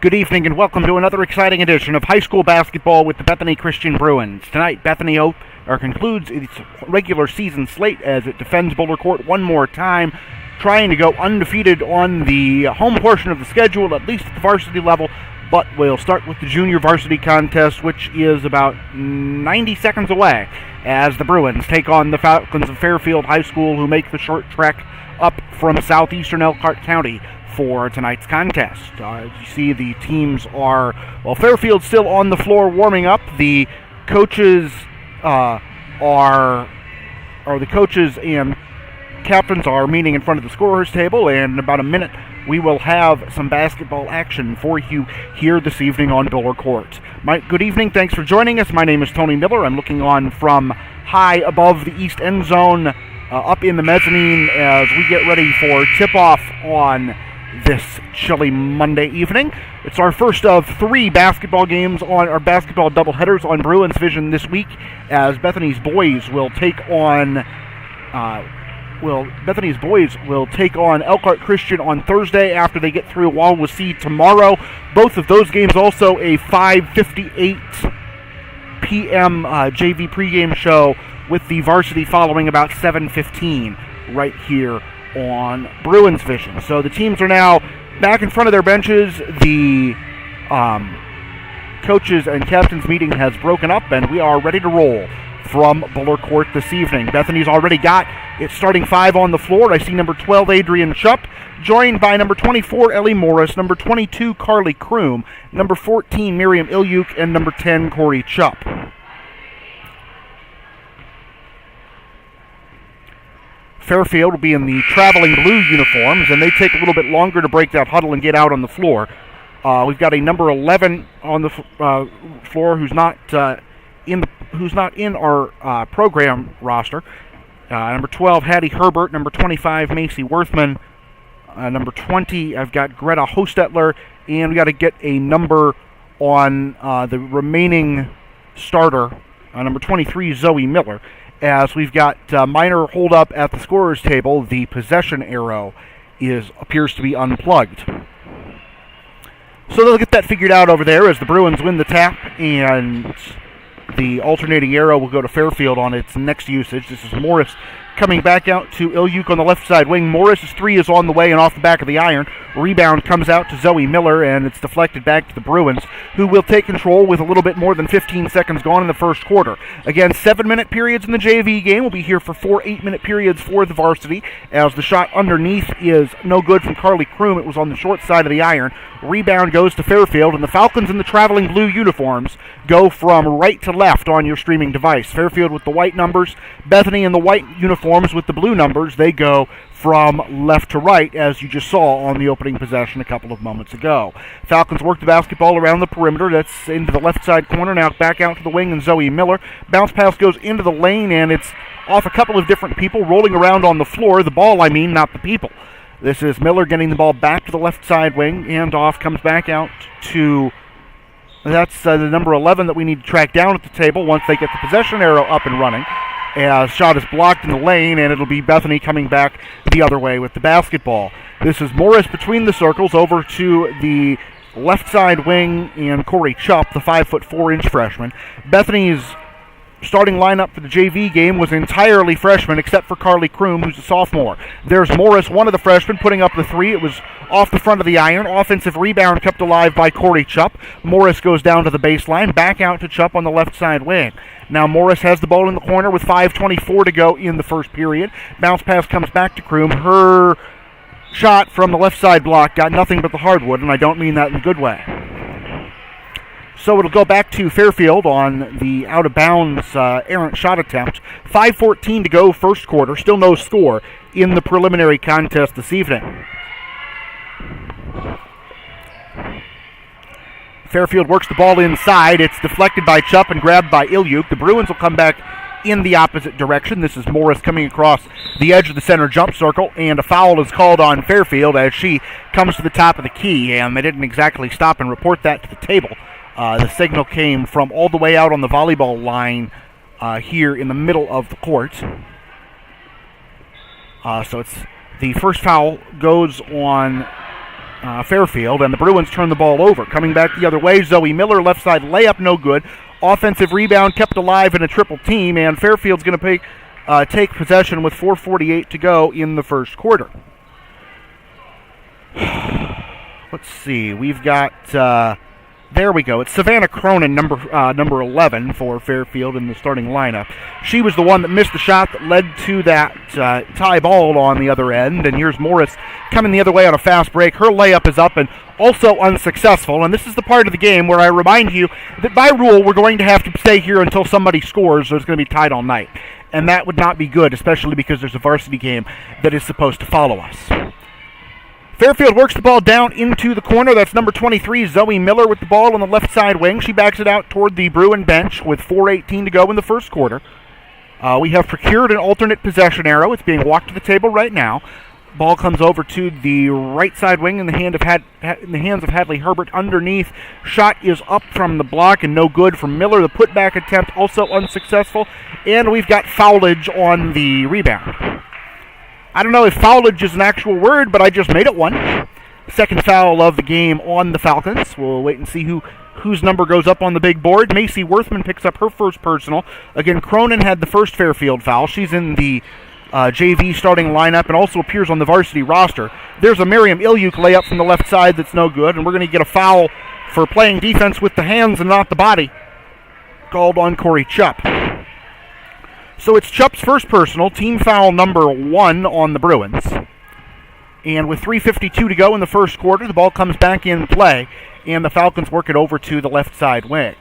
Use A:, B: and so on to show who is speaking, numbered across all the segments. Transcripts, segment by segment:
A: Good evening and welcome to another exciting edition of high school basketball with the Bethany Christian Bruins. Tonight, Bethany concludes its regular season slate as it defends Boulder Court one more time, trying to go undefeated on the home portion of the schedule, at least at the varsity level. But we'll start with the junior varsity contest, which is about 90 seconds away, as the Bruins take on the Falcons of Fairfield High School, who make the short trek up from southeastern Elkhart County for tonight's contest. As you see, the teams are, Fairfield's still on the floor warming up. The coaches the coaches and captains are meeting in front of the scorer's table, and in about a minute we will have some basketball action for you here this evening on Boulder Court. Good evening, thanks for joining us. My name is Tony Miller. I'm looking on from high above the east end zone, up in the mezzanine, as we get ready for tip-off on this chilly Monday evening. It's our first of three basketball games on our basketball doubleheaders on BruinsVision this week, as Bethany's boys will take on Elkhart Christian on Thursday after they get through Wawasee tomorrow. Both of those games also a 5:58 p.m. JV pregame show, with the varsity following about 7:15 right here on BruinsVision. So the teams are now back in front of their benches. The coaches and captains meeting has broken up, and we are ready to roll from Boulder Court this evening. Bethany's already got its starting five on the floor. I see number 12, Adrian Schupp, joined by number 24, Ellie Morris, number 22, Carly Kroom, number 14, Miriam Ilyuk, and number 10, Corey Chupp. Fairfield will be in the traveling blue uniforms, and they take a little bit longer to break that huddle and get out on the floor. We've got a number 11 on the floor who's not in our program roster. Number 12, Hattie Herbert. Number 25, Macy Worthman. Number 20, I've got Greta Hostetler, and we got to get a number on the remaining starter, number 23, Zoe Miller. As we've got minor hold-up at the scorer's table, the possession arrow appears to be unplugged. So they'll get that figured out over there as the Bruins win the tap, and the alternating arrow will go to Fairfield on its next usage. This is Morris coming back out to Ilyuk on the left side wing. Morris's three is on the way and off the back of the iron. Rebound comes out to Zoe Miller, and it's deflected back to the Bruins, who will take control with a little bit more than 15 seconds gone in the first quarter. Again, 7-minute periods in the JV game. We'll be here for 4 8-minute periods for the varsity, as the shot underneath is no good from Carly Kroom. It was on the short side of the iron. Rebound goes to Fairfield, and the Falcons in the traveling blue uniforms go from right to left on your streaming device. Fairfield with the white numbers, Bethany in the white uniforms with the blue numbers. They go from left to right, as you just saw on the opening possession a couple of moments ago. Falcons work the basketball around the perimeter. That's into the left side corner. Now back out to the wing, and Zoe Miller. Bounce pass goes into the lane, and it's off a couple of different people rolling around on the floor. The ball, not the people. This is Miller getting the ball back to the left side wing, and off comes back out to, that's the number 11 that we need to track down at the table once they get the possession arrow up and running. Shot is blocked in the lane, and it'll be Bethany coming back the other way with the basketball. This is Morris between the circles over to the left side wing, and Corey Chupp, the 5'4" freshman. Bethany's starting lineup for the JV game was entirely freshmen, except for Carly Kroom, who's a sophomore. There's Morris, one of the freshmen, putting up the three. It was off the front of the iron. Offensive rebound kept alive by Corey Chupp. Morris goes down to the baseline, back out to Chupp on the left side wing. Now Morris has the ball in the corner with 5:24 to go in the first period. Bounce pass comes back to Kroom. Her shot from the left side block got nothing but the hardwood, and I don't mean that in a good way. So it'll go back to Fairfield on the out-of-bounds errant shot attempt. 5:14 to go first quarter. Still no score in the preliminary contest this evening. Fairfield works the ball inside. It's deflected by Chupp and grabbed by Ilyuk. The Bruins will come back in the opposite direction. This is Morris coming across the edge of the center jump circle, and a foul is called on Fairfield as she comes to the top of the key, and they didn't exactly stop and report that to the table. The signal came from all the way out on the volleyball line here in the middle of the court. So it's the first foul goes on Fairfield, and the Bruins turn the ball over. Coming back the other way, Zoe Miller, left side layup, no good. Offensive rebound kept alive in a triple team, and Fairfield's going to take possession with 4:48 to go in the first quarter. Let's see. We've got, there we go. It's Savannah Cronin, number 11 for Fairfield in the starting lineup. She was the one that missed the shot that led to that tie ball on the other end. And here's Morris coming the other way on a fast break. Her layup is up and also unsuccessful. And this is the part of the game where I remind you that by rule we're going to have to stay here until somebody scores, or it's going to be tied all night. And that would not be good, especially because there's a varsity game that is supposed to follow us. Fairfield works the ball down into the corner. That's number 23, Zoe Miller, with the ball on the left side wing. She backs it out toward the Bruin bench with 4:18 to go in the first quarter. We have procured an alternate possession arrow. It's being walked to the table right now. Ball comes over to the right side wing in the hands of Hadley Herbert underneath. Shot is up from the block and no good from Miller. The putback attempt also unsuccessful. And we've got foulage on the rebound. I don't know if foulage is an actual word, but I just made it one. Second foul of the game on the Falcons. We'll wait and see whose number goes up on the big board. Macy Worthman picks up her first personal. Again, Cronin had the first Fairfield foul. She's in the JV starting lineup and also appears on the varsity roster. There's a Miriam Ilyuk layup from the left side that's no good, and we're going to get a foul for playing defense with the hands and not the body, called on Corey Chupp. So it's Chupp's first personal, team foul number 1 on the Bruins. And with 3:52 to go in the first quarter, the ball comes back in play, and the Falcons work it over to the left side wing.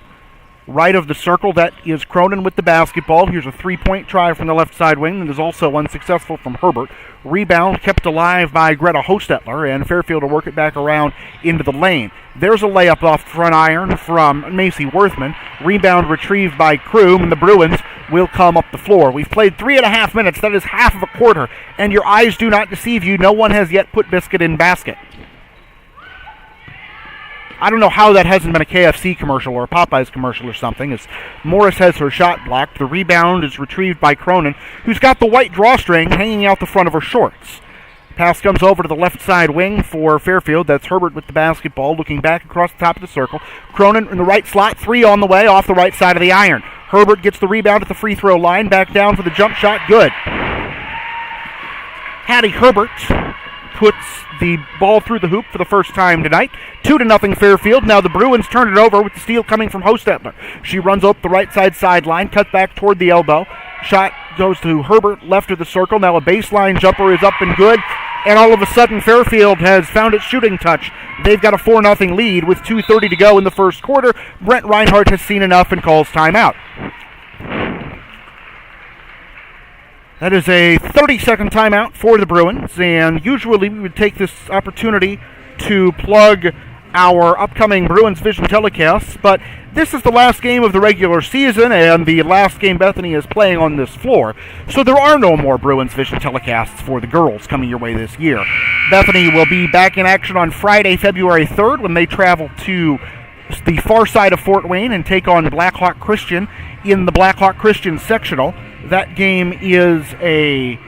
A: Right of the circle, that is Cronin with the basketball. Here's a three-point try from the left side wing that is also unsuccessful from Herbert. Rebound kept alive by Greta Hostetler, and Fairfield will work it back around into the lane. There's a layup off front iron from Macy Worthman. Rebound retrieved by Kroom, and the Bruins will come up the floor. We've played 3.5 minutes. That is half of a quarter, and your eyes do not deceive you. No one has yet put biscuit in basket. I don't know how that hasn't been a KFC commercial or a Popeyes commercial or something, as Morris has her shot blocked. The rebound is retrieved by Cronin, who's got the white drawstring hanging out the front of her shorts. Pass comes over to the left side wing for Fairfield. That's Herbert with the basketball, looking back across the top of the circle. Cronin in the right slot, 3 on the way, off the right side of the iron. Herbert gets the rebound at the free throw line, back down for the jump shot, good. Hattie Herbert puts the ball through the hoop for the first time tonight. 2-0 Fairfield. Now the Bruins turn it over with the steal coming from Hostetler. She runs up the right side sideline, cut back toward the elbow. Shot goes to Herbert, left of the circle. Now a baseline jumper is up and good. And all of a sudden Fairfield has found its shooting touch. They've got a 4-0 lead with 2:30 to go in the first quarter. Brent Reinhardt has seen enough and calls timeout. That is a 30-second timeout for the Bruins, and usually we would take this opportunity to plug our upcoming BruinsVision telecasts, but this is the last game of the regular season and the last game Bethany is playing on this floor, so there are no more BruinsVision telecasts for the girls coming your way this year. Bethany will be back in action on Friday, February 3rd, when they travel to the far side of Fort Wayne and take on Blackhawk Christian in the Blackhawk Christian sectional. That game is a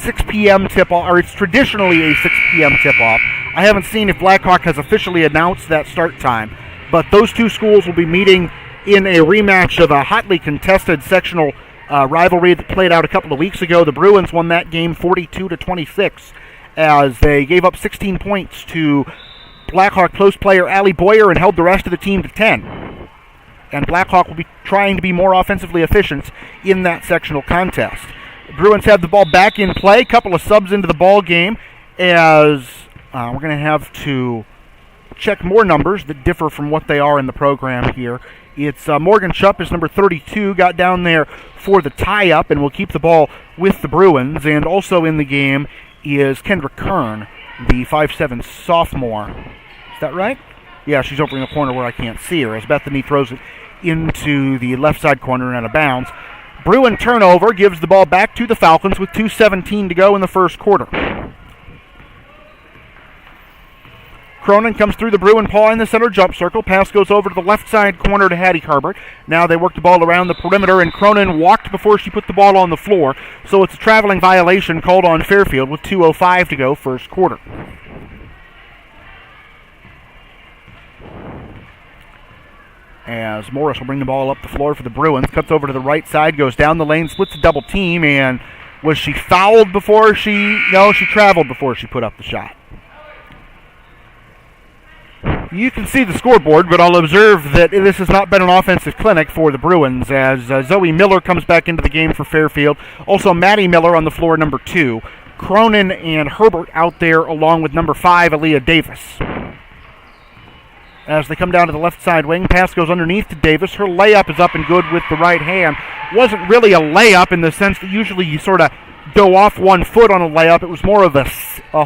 A: 6 p.m. tip-off, or it's traditionally a 6 p.m. tip-off. I haven't seen if Blackhawk has officially announced that start time, but those two schools will be meeting in a rematch of a hotly contested sectional rivalry that played out a couple of weeks ago. The Bruins won that game 42-26 as they gave up 16 points to Blackhawk post player Allie Boyer and held the rest of the team to 10. And Blackhawk will be trying to be more offensively efficient in that sectional contest. The Bruins have the ball back in play. Couple of subs into the ball game as we're going to have to check more numbers that differ from what they are in the program here. It's Morgan Chupp is number 32, got down there for the tie-up and will keep the ball with the Bruins. And also in the game is Kendra Kern, the 5'7" sophomore. Is that right? Yeah, she's over in the corner where I can't see her as Bethany throws it into the left side corner and out of bounds. Bruin turnover gives the ball back to the Falcons with 2:17 to go in the first quarter. Cronin comes through the Bruin paw in the center jump circle. Pass goes over to the left side corner to Hattie Herbert. Now they work the ball around the perimeter, and Cronin walked before she put the ball on the floor. So it's a traveling violation called on Fairfield with 2:05 to go first quarter. as Morris will bring the ball up the floor for the Bruins. Cuts over to the right side, goes down the lane, splits a double team, and was she fouled before she... No, she traveled before she put up the shot. You can see the scoreboard, but I'll observe that this has not been an offensive clinic for the Bruins as Zoe Miller comes back into the game for Fairfield. Also, Maddie Miller on the floor, number 2. Cronin and Herbert out there along with number 5, Aaliyah Davis. As they come down to the left side wing, pass goes underneath to Davis. Her layup is up and good with the right hand. Wasn't really a layup in the sense that usually you sort of go off one foot on a layup. It was more of a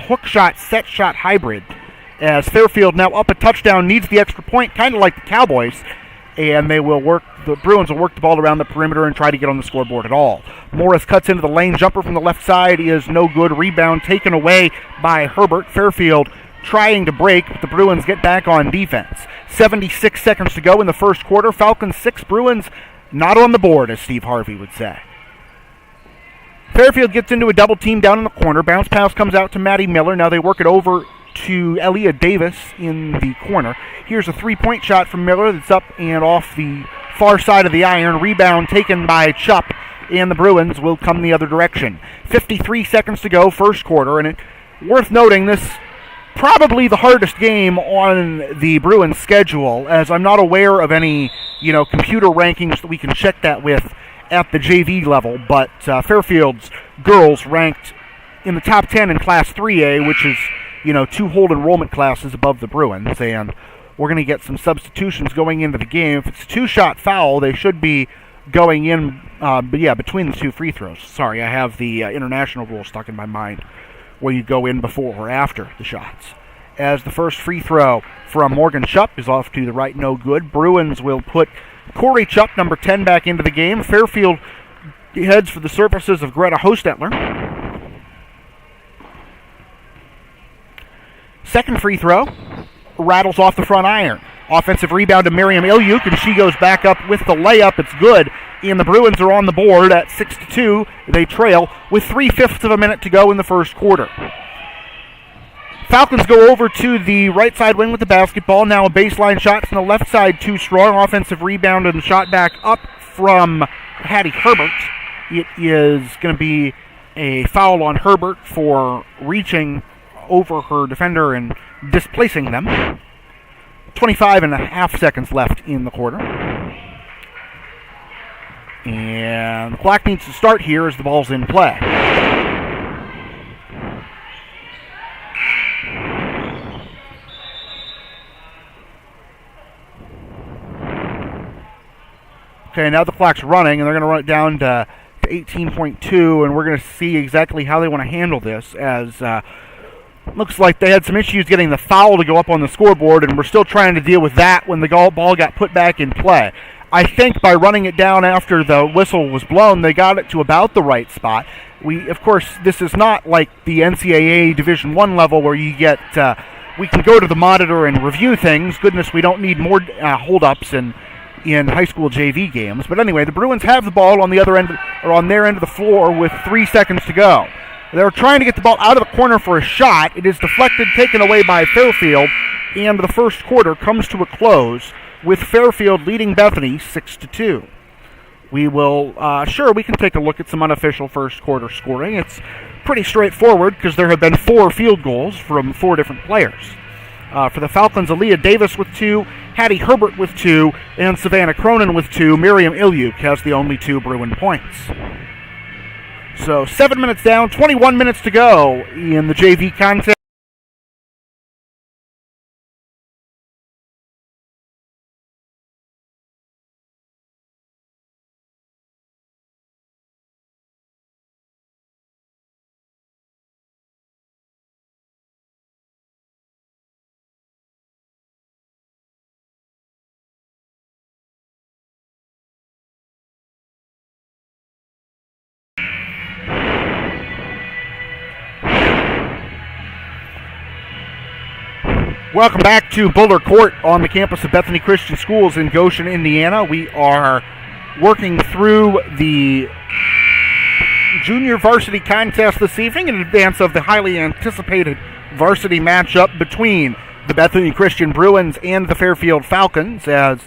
A: hook shot, set shot hybrid. As Fairfield now up a touchdown, needs the extra point, kind of like the Cowboys, and the Bruins will work the ball around the perimeter and try to get on the scoreboard at all. Morris cuts into the lane, jumper from the left side is no good. Rebound taken away by Herbert. Fairfield trying to break, but the Bruins get back on defense. 76 seconds to go in the first quarter. Falcons 6, Bruins not on the board, as Steve Harvey would say. Fairfield gets into a double team down in the corner. Bounce pass comes out to Maddie Miller. Now they work it over to Aaliyah Davis in the corner. Here's a three-point shot from Miller that's up and off the far side of the iron. Rebound taken by Chupp, and the Bruins will come the other direction. 53 seconds to go, first quarter, and worth noting this probably the hardest game on the Bruins schedule, as I'm not aware of any, computer rankings that we can check that with at the JV level, but Fairfield's girls ranked in the top 10 in Class 3A, which is 2 hold enrollment classes above the Bruins, and we're going to get some substitutions going into the game. If it's a 2-shot foul, they should be going in, between the 2 free throws. Sorry, I have the international rule stuck in my mind, where you go in before or after the shots. As the first free throw from Morgan Chupp is off to the right, no good. Bruins will put Corey Chupp, number 10, back into the game. Fairfield heads for the services of Greta Hostetler. Second free throw rattles off the front iron. Offensive rebound to Miriam Ilyuk, and she goes back up with the layup. It's good, and the Bruins are on the board at 6-2. They trail with 3/5 of a minute to go in the first quarter. Falcons go over to the right side wing with the basketball. Now a baseline shot from the left side, too strong. Offensive rebound and shot back up from Hattie Herbert. It is going to be a foul on Herbert for reaching over her defender and displacing them. 25 and a half seconds left in the quarter. And the clock needs to start here as the ball's in play. Okay, now the clock's running, and they're going to run it down to 18.2, and we're going to see exactly how they want to handle this, as looks like they had some issues getting the foul to go up on the scoreboard, and we're still trying to deal with that when the ball got put back in play. I think by running it down after the whistle was blown, they got it to about the right spot. Of course, this is not like the NCAA Division I level where you get, we can go to the monitor and review things. Goodness, we don't need more hold-ups in high school JV games. But anyway, the Bruins have the ball on the other end, or on their end of the floor with 3 seconds to go. They're trying to get the ball out of the corner for a shot. It is deflected, taken away by Fairfield, and the first quarter comes to a close with Fairfield leading Bethany 6-2. We will, we can take a look at some unofficial first quarter scoring. It's pretty straightforward because there have been 4 field goals from 4 different players. For the Falcons, Aaliyah Davis with 2, Hattie Herbert with 2, and Savannah Cronin with 2. Miriam Ilyuk has the only 2 Bruin points. So 7 minutes down, 21 minutes to go in the JV contest. Welcome back to Buller Court on the campus of Bethany Christian Schools in Goshen, Indiana. We are working through the junior varsity contest this evening in advance of the highly anticipated varsity matchup between the Bethany Christian Bruins and the Fairfield Falcons, as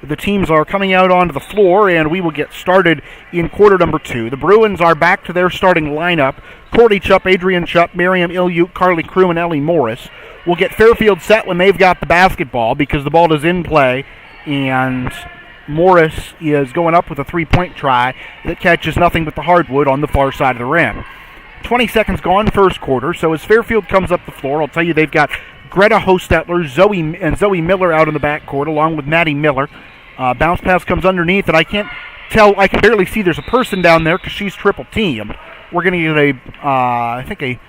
A: The teams are coming out onto the floor, and we will get started in quarter number 2. The Bruins are back to their starting lineup. Courtney Chupp, Adrian Chupp, Miriam Ilyuk, Carly Crew, and Ellie Morris. We'll get Fairfield set when they've got the basketball because the ball is in play, and Morris is going up with a three-point try that catches nothing but the hardwood on the far side of the rim. 20 seconds gone first quarter, so as Fairfield comes up the floor, I'll tell you they've got Greta Hostetler, Zoe Miller out in the backcourt along with Maddie Miller. Bounce pass comes underneath, and I can barely see there's a person down there because she's triple teamed. We're going to get a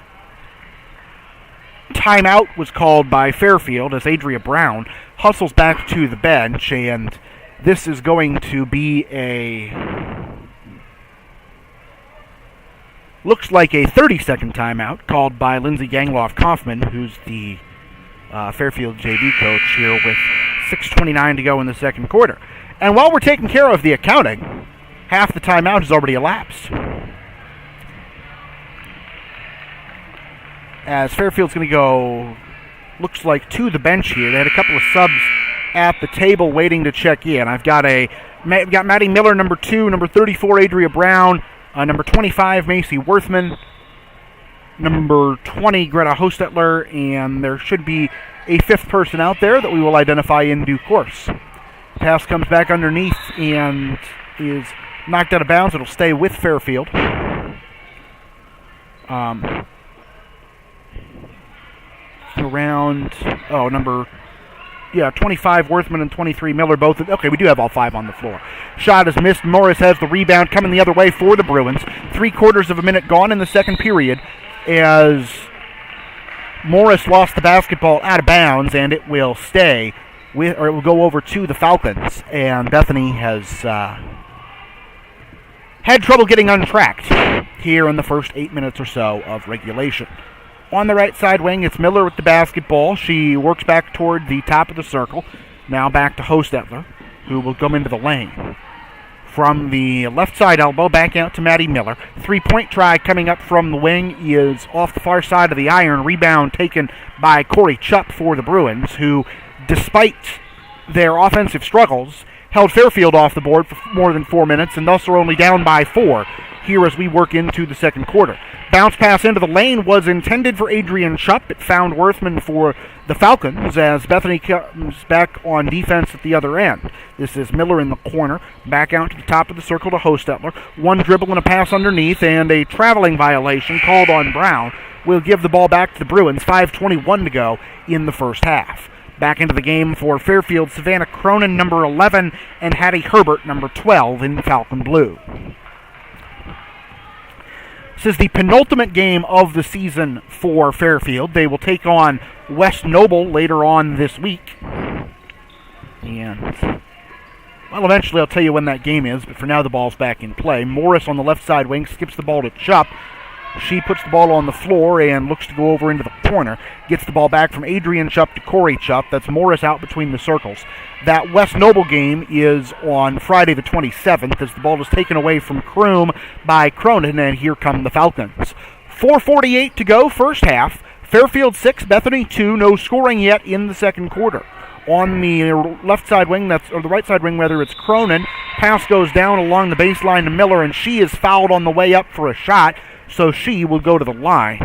A: timeout was called by Fairfield as Adria Brown hustles back to the bench, and this is going to be looks like a 30-second timeout called by Lindsay Gangloff-Kaufman, who's the Fairfield JV coach here with 6:29 to go in the second quarter. And while we're taking care of the accounting, half the timeout has already elapsed. As Fairfield's going to go, looks like to the bench here. They had a couple of subs at the table waiting to check in. I've got Maddie Miller, number 2, number 34, Adria Brown, number 25, Macy Worthman, number 20, Greta Hostetler, and there should be a fifth person out there that we will identify in due course. Pass comes back underneath and is knocked out of bounds. It'll stay with Fairfield. Number 25 Worthman and 23 Miller both. Okay, we do have all 5 on the floor. Shot is missed. Morris has the rebound coming the other way for the Bruins. 3/4 of a minute gone in the second period as Morris lost the basketball out of bounds, and it will stay it will go over to the Falcons. And Bethany has had trouble getting untracked here in the first 8 minutes or so of regulation. On the right side wing, it's Miller with the basketball. She works back toward the top of the circle. Now back to Hostetler, who will come into the lane. From the left side elbow, back out to Maddie Miller. 3-point try coming up from the wing is off the far side of the iron. Rebound taken by Corey Chupp for the Bruins, who, despite their offensive struggles, held Fairfield off the board for more than 4 minutes, and thus are only down by 4 here as we work into the second quarter. Bounce pass into the lane was intended for Adrian Chupp. It found Worthman for the Falcons as Bethany comes back on defense at the other end. This is Miller in the corner, back out to the top of the circle to Hostetler. One dribble and a pass underneath, and a traveling violation called on Brown will give the ball back to the Bruins. 5:21 to go in the first half. Back into the game for Fairfield, Savannah Cronin, number 11, and Hattie Herbert, number 12, in Falcon Blue. This is the penultimate game of the season for Fairfield. They will take on West Noble later on this week. And, well, eventually I'll tell you when that game is, but for now the ball's back in play. Morris on the left side wing skips the ball to Chupp. She puts the ball on the floor and looks to go over into the corner. Gets the ball back from Adrian Chupp to Corey Chupp. That's Morris out between the circles. That West Noble game is on Friday the 27th as the ball is taken away from Kroom by Cronin, and here come the Falcons. 4:48 to go, first half. Fairfield 6, Bethany 2. No scoring yet in the second quarter. On the left side wing, or the right side wing, rather, it's Cronin. Pass goes down along the baseline to Miller, and she is fouled on the way up for a shot, so she will go to the line.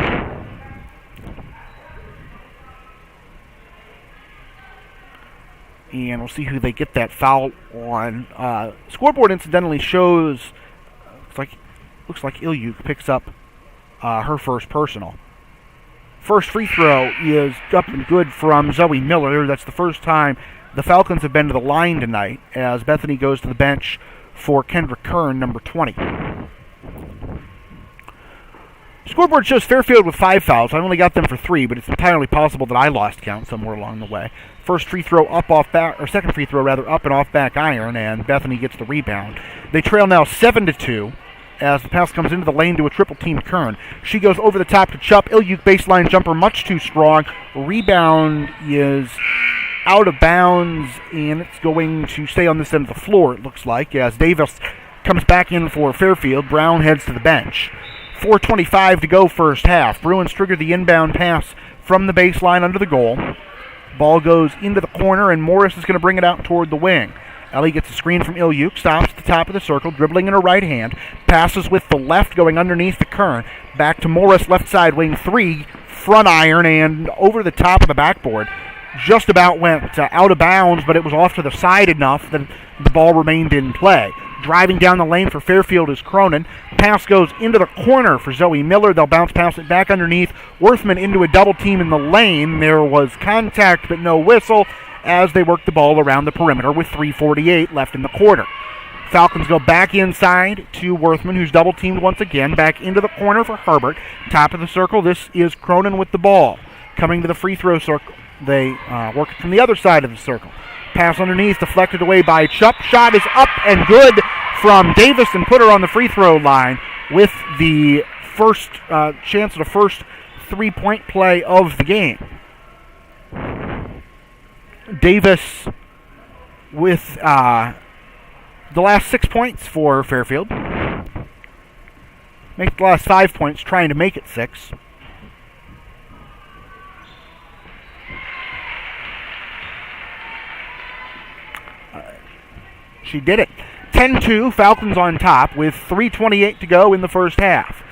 A: And we'll see who they get that foul on. Scoreboard incidentally shows, looks like Ilyuk picks up her first personal. First free throw is up and good from Zoe Miller. That's the first time the Falcons have been to the line tonight as Bethany goes to the bench for Kendra Kern, number 20. Scoreboard shows Fairfield with 5 fouls. I only got them for 3, but it's entirely possible that I lost count somewhere along the way. First free throw second free throw up and off back iron, and Bethany gets the rebound. They trail now 7-2 as the pass comes into the lane to a triple team Kern. She goes over the top to Chupp. Ilyuk baseline jumper, much too strong. Rebound is out of bounds, and it's going to stay on this end of the floor, it looks like, as Davis comes back in for Fairfield. Brown heads to the bench. 4:25 to go first half. Bruins trigger the inbound pass from the baseline under the goal. Ball goes into the corner, and Morris is going to bring it out toward the wing. Ellie gets a screen from Ilyuk, stops at the top of the circle, dribbling in her right hand, passes with the left going underneath the Kern. Back to Morris, left side, wing 3, front iron, and over the top of the backboard. Just about went out of bounds, but it was off to the side enough that the ball remained in play. Driving down the lane for Fairfield is Cronin. Pass goes into the corner for Zoe Miller. They'll bounce pass it back underneath. Worthman into a double team in the lane. There was contact but no whistle as they work the ball around the perimeter with 3:48 left in the quarter. Falcons go back inside to Worthman, who's double teamed once again. Back into the corner for Herbert. Top of the circle, this is Cronin with the ball. Coming to the free throw circle. They work it from the other side of the circle. Pass underneath, deflected away by Chupp. Shot is up and good from Davis and put her on the free throw line with the first chance of the first 3-point play of the game. Davis with the last 6 points for Fairfield. Make the last 5 points, trying to make it 6. She did it. 10-2, Falcons on top with 3:28 to go in the first half.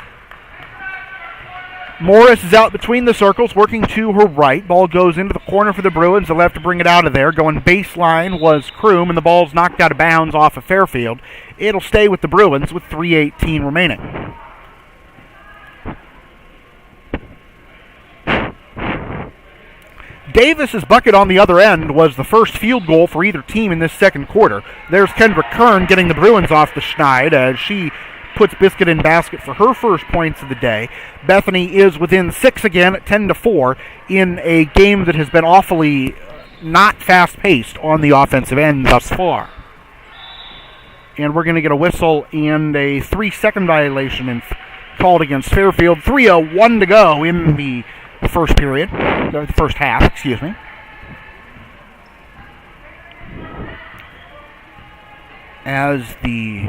A: Morris is out between the circles, working to her right. Ball goes into the corner for the Bruins. They'll have to bring it out of there. Going baseline was Kroom, and the ball's knocked out of bounds off of Fairfield. It'll stay with the Bruins with 3:18 remaining. Davis's bucket on the other end was the first field goal for either team in this second quarter. There's Kendra Kern getting the Bruins off the schneid as she puts Biscuit in basket for her first points of the day. Bethany is within 6 again at 10-4 in a game that has been awfully not fast-paced on the offensive end thus far. And we're going to get a whistle and a 3-second violation called against Fairfield. 3:01 to go in the first period, the first half, excuse me. As the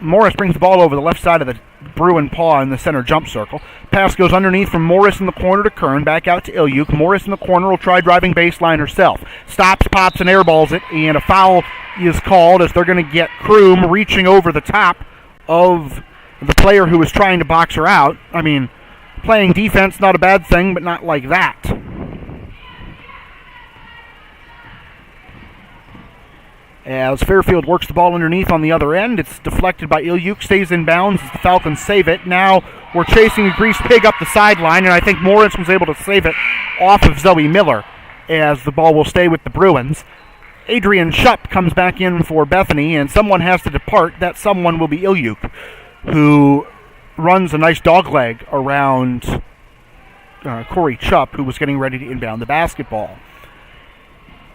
A: Morris brings the ball over the left side of the Bruin paw in the center jump circle. Pass goes underneath from Morris in the corner to Kern, back out to Ilyuk. Morris in the corner will try driving baseline herself. Stops, pops, and airballs it, and a foul is called as they're going to get Kroom reaching over the top of the player who was trying to box her out. I mean, playing defense, not a bad thing, but not like that. As Fairfield works the ball underneath on the other end, it's deflected by Ilyuk, stays in bounds as the Falcons save it. Now we're chasing a greased pig up the sideline, and I think Morris was able to save it off of Zoe Miller as the ball will stay with the Bruins. Adrian Shupp comes back in for Bethany, and someone has to depart. That someone will be Ilyuk, who runs a nice dogleg around Corey Chupp, who was getting ready to inbound the basketball.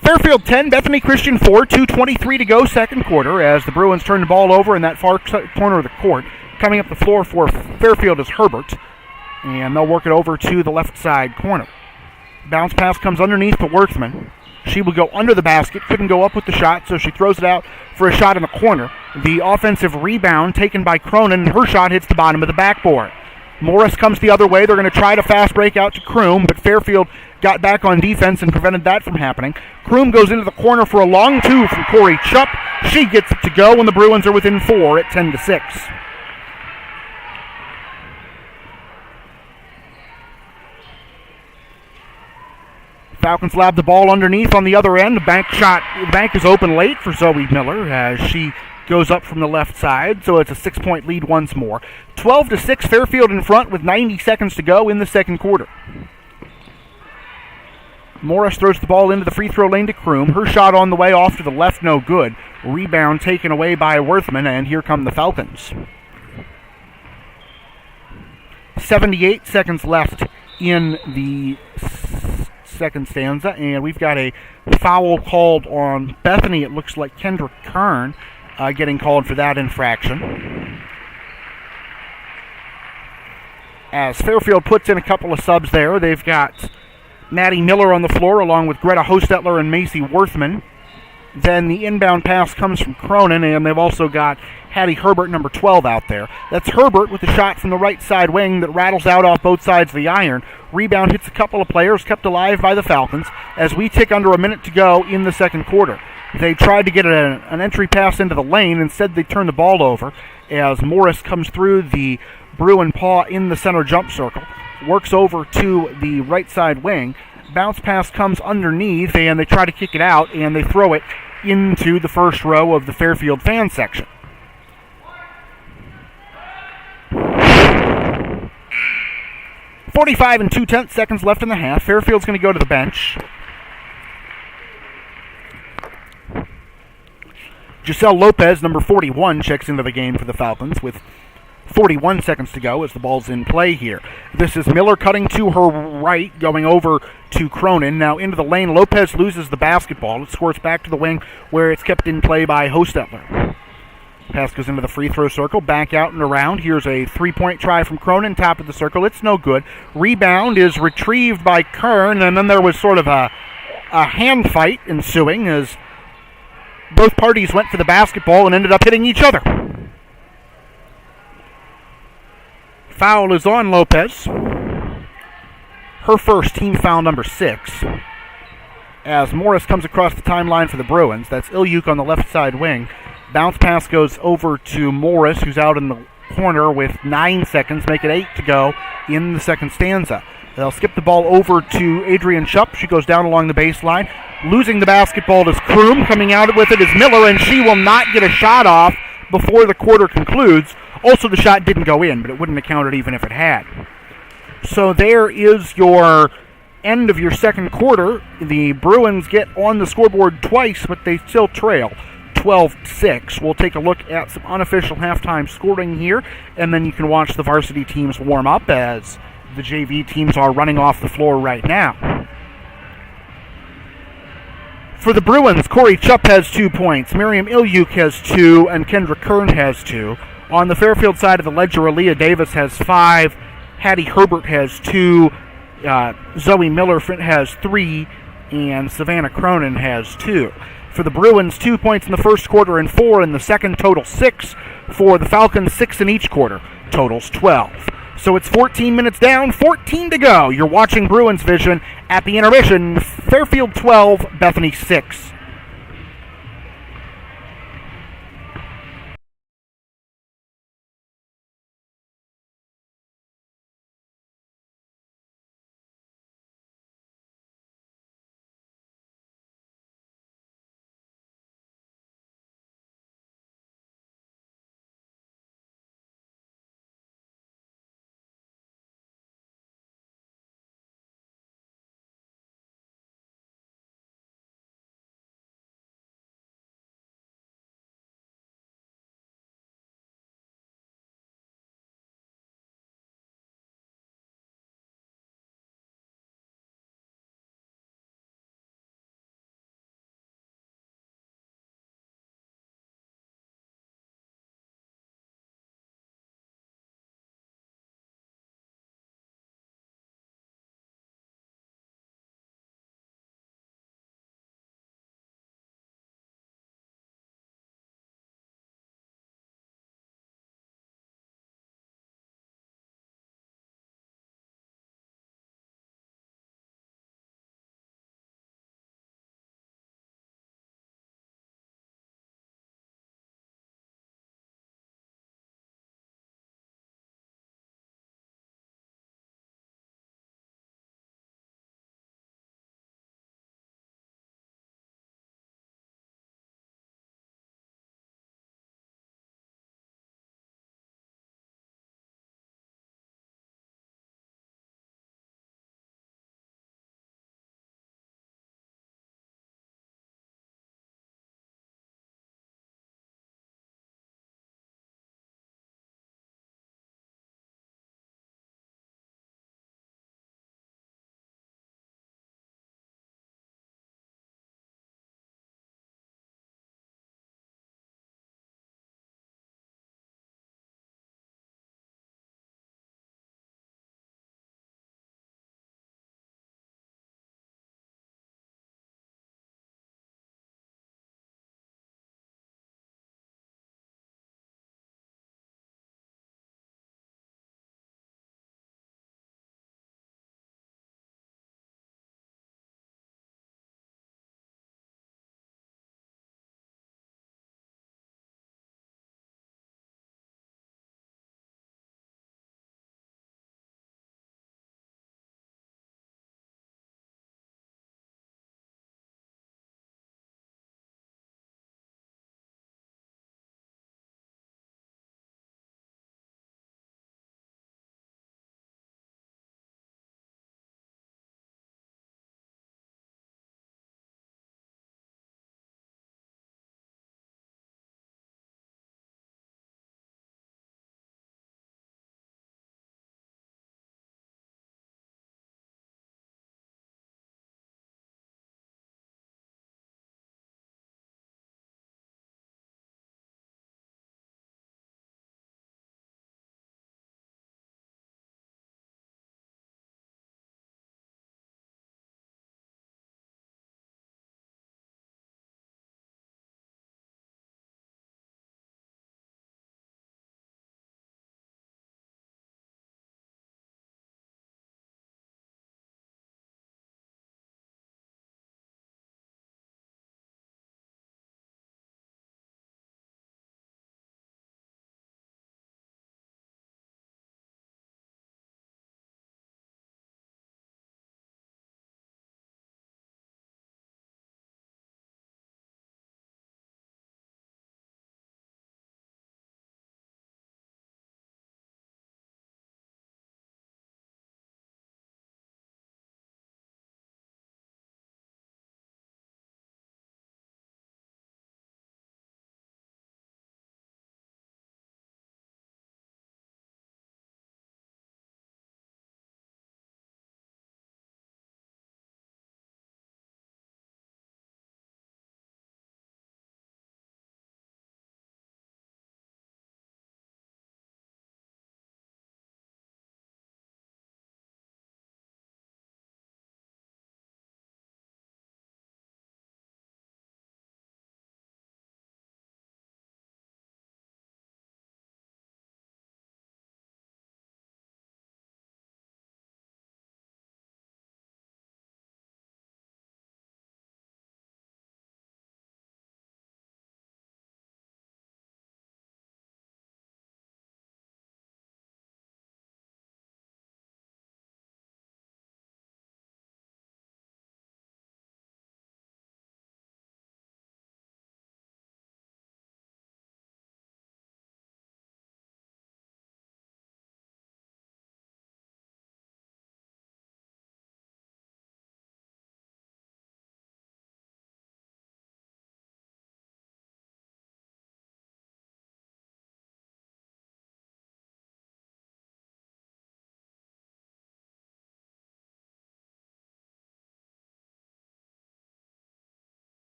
A: Fairfield 10, Bethany Christian 4, 2:23 to go, second quarter, as the Bruins turn the ball over in that far corner of the court. Coming up the floor for Fairfield is Herbert, and they'll work it over to the left side corner. Bounce pass comes underneath to Worthman. She will go under the basket, couldn't go up with the shot, so she throws it out for a shot in the corner. The offensive rebound taken by Cronin, and her shot hits the bottom of the backboard. Morris comes the other way. They're going to try to fast break out to Kroom, but Fairfield got back on defense and prevented that from happening. Kroom goes into the corner for a long two from Corey Chupp. She gets it to go, and the Bruins are within 4 at 10-6. Falcons lob the ball underneath on the other end. The bank is open late for Zoe Miller as she goes up from the left side, so it's a 6-point lead once more. 12-6, Fairfield in front with 90 seconds to go in the second quarter. Morris throws the ball into the free throw lane to Kroom. Her shot on the way off to the left, no good. Rebound taken away by Worthman, and here come the Falcons. 78 seconds left in the second stanza, and we've got a foul called on Bethany. It looks like Kendra Kern getting called for that infraction. As Fairfield puts in a couple of subs there, they've got Maddie Miller on the floor along with Greta Hostetler and Macy Worthman. Then the inbound pass comes from Cronin, and they've also got Hattie Herbert, number 12, out there. That's Herbert with a shot from the right side wing that rattles out off both sides of the iron. Rebound hits a couple of players, kept alive by the Falcons as we tick under a minute to go in the second quarter. They tried to get an entry pass into the lane. Instead, they turn the ball over as Morris comes through the Bruin paw in the center jump circle, works over to the right side wing. Bounce pass comes underneath, and they try to kick it out, and they throw it into the first row of the Fairfield fan section. .45 and 2/10 seconds left in the half. Fairfield's going to go to the bench. Giselle Lopez, number 41, checks into the game for the Falcons with 41 seconds to go as the ball's in play here. This is Miller cutting to her right, going over to Cronin. Now into the lane, Lopez loses the basketball. It squirts back to the wing where it's kept in play by Hostetler. Pass goes into the free throw circle, back out and around. Here's a three-point try from Cronin, top of the circle. It's no good. Rebound is retrieved by Kern, and then there was sort of a hand fight ensuing as both parties went for the basketball and ended up hitting each other. Foul is on Lopez. Her first, team foul number 6. As Morris comes across the timeline for the Bruins. That's Ilyuk on the left side wing. Bounce pass goes over to Morris, who's out in the corner with 9 seconds. Make it 8 to go in the second stanza. They'll skip the ball over to Adrian Shupp. She goes down along the baseline. Losing the basketball is Kroom. Coming out with it is Miller, and she will not get a shot off before the quarter concludes. Also, the shot didn't go in, but it wouldn't have counted even if it had. So there is your end of your second quarter. The Bruins get on the scoreboard twice, but they still trail 12-6. We'll take a look at some unofficial halftime scoring here, and then you can watch the varsity teams warm up as the JV teams are running off the floor right now. For the Bruins, Corey Chupp has 2 points, Miriam Ilyuk has 2, and Kendra Kern has 2. On the Fairfield side of the ledger, Aaliyah Davis has 5, Hattie Herbert has 2, Zoe Miller has 3, and Savannah Cronin has 2. For the Bruins, 2 points in the first quarter and 4 in the second, total 6. For the Falcons, 6 in each quarter, totals 12. So it's 14 minutes down, 14 to go. You're watching Bruins Vision at the intermission. Fairfield 12, Bethany 6.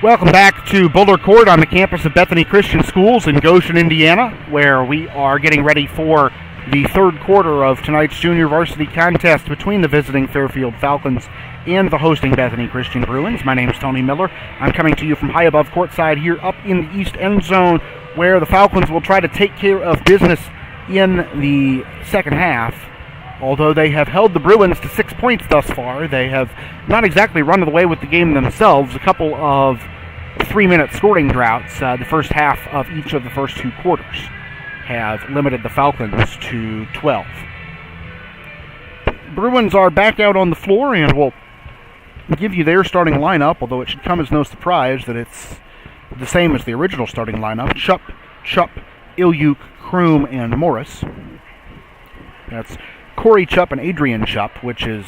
A: Welcome back to Boulder Court on the campus of Bethany Christian Schools in Goshen, Indiana, where we are getting ready for the third quarter of tonight's junior varsity contest between the visiting Fairfield Falcons and the hosting Bethany Christian Bruins. My name is Tony Miller. I'm coming to you from high above courtside here up in the east end zone, where the Falcons will try to take care of business in the second half. Although they have held the Bruins to 6 points thus far, they have not exactly run away with the game themselves. A couple of 3-minute scoring droughts, the first half of each of the first two quarters, have limited the Falcons to 12. Bruins are back out on the floor and will give you their starting lineup, although it should come as no surprise that it's the same as the original starting lineup. Chupp, Ilyuk, Kroom, and Morris. That's Corey Chupp and Adrian Chupp, which is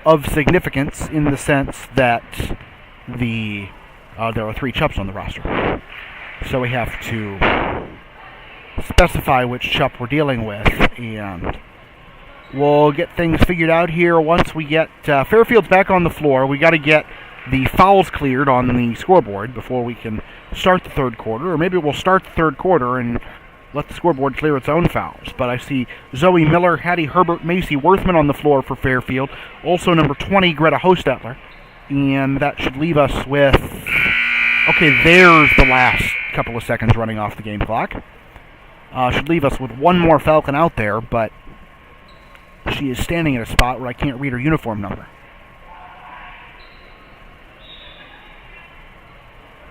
A: of significance in the sense that there are 3 Chupps on the roster. So we have to specify which Chupp we're dealing with, and we'll get things figured out here once we get Fairfield's back on the floor. We got to get the fouls cleared on the scoreboard before we can start the third quarter, or maybe we'll start the third quarter and let the scoreboard clear its own fouls. But I see Zoe Miller, Hattie Herbert, Macy Worthman on the floor for Fairfield. Also number 20, Greta Hostetler. And that should leave us with... Okay, there's the last couple of seconds running off the game clock. Should leave us with one more Falcon out there, but she is standing at a spot where I can't read her uniform number.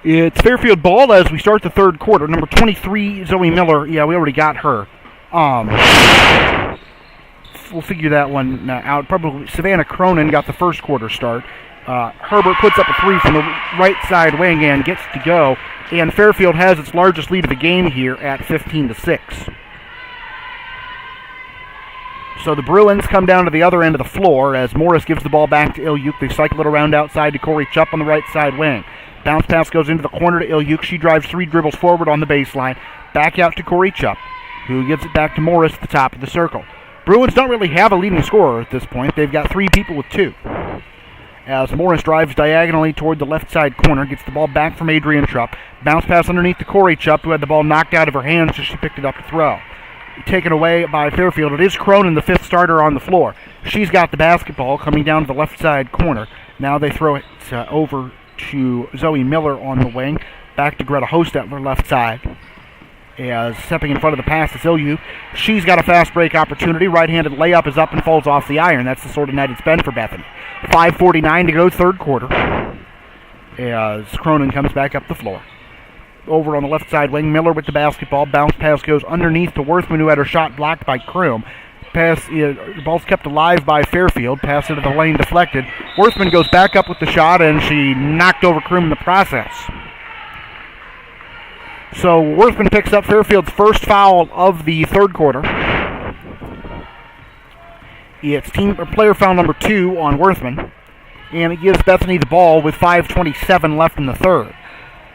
A: It's Fairfield ball as we start the third quarter. Number 23, Zoe Miller. Yeah, we already got her. We'll figure that one out. Probably Savannah Cronin got the first quarter start. Herbert puts up a 3 from the right side wing and gets to go. And Fairfield has its largest lead of the game here at 15-6. So the Bruins come down to the other end of the floor as Morris gives the ball back to Ilyuk. They cycle it around outside to Corey Chupp on the right side wing. Bounce pass goes into the corner to Ilyuk. She drives 3 dribbles forward on the baseline. Back out to Corey Chupp, who gives it back to Morris at the top of the circle. Bruins don't really have a leading scorer at this point. They've got 3 people with 2. As Morris drives diagonally toward the left side corner, gets the ball back from Adrian Chupp. Bounce pass underneath to Corey Chupp, who had the ball knocked out of her hands as she picked it up to throw. Taken away by Fairfield. It is Cronin, the 5th starter on the floor. She's got the basketball coming down to the left side corner. Now they throw it over to Zoe Miller on the wing. Back to Greta Hostetler, left side. As stepping in front of the pass is Ilyuk. She's got a fast break opportunity. Right-handed layup is up and falls off the iron. That's the sort of night it's been for Bethany. 5:49 to go, third quarter. As Cronin comes back up the floor. Over on the left side wing, Miller with the basketball. Bounce pass goes underneath to Worthman, who had her shot blocked by Kroom. The ball's kept alive by Fairfield. Pass into the lane deflected. Worthman goes back up with the shot, and she knocked over Kroom in the process. So Worthman picks up Fairfield's first foul of the third quarter. It's player foul number 2 on Worthman, and it gives Bethany the ball with 5:27 left in the third.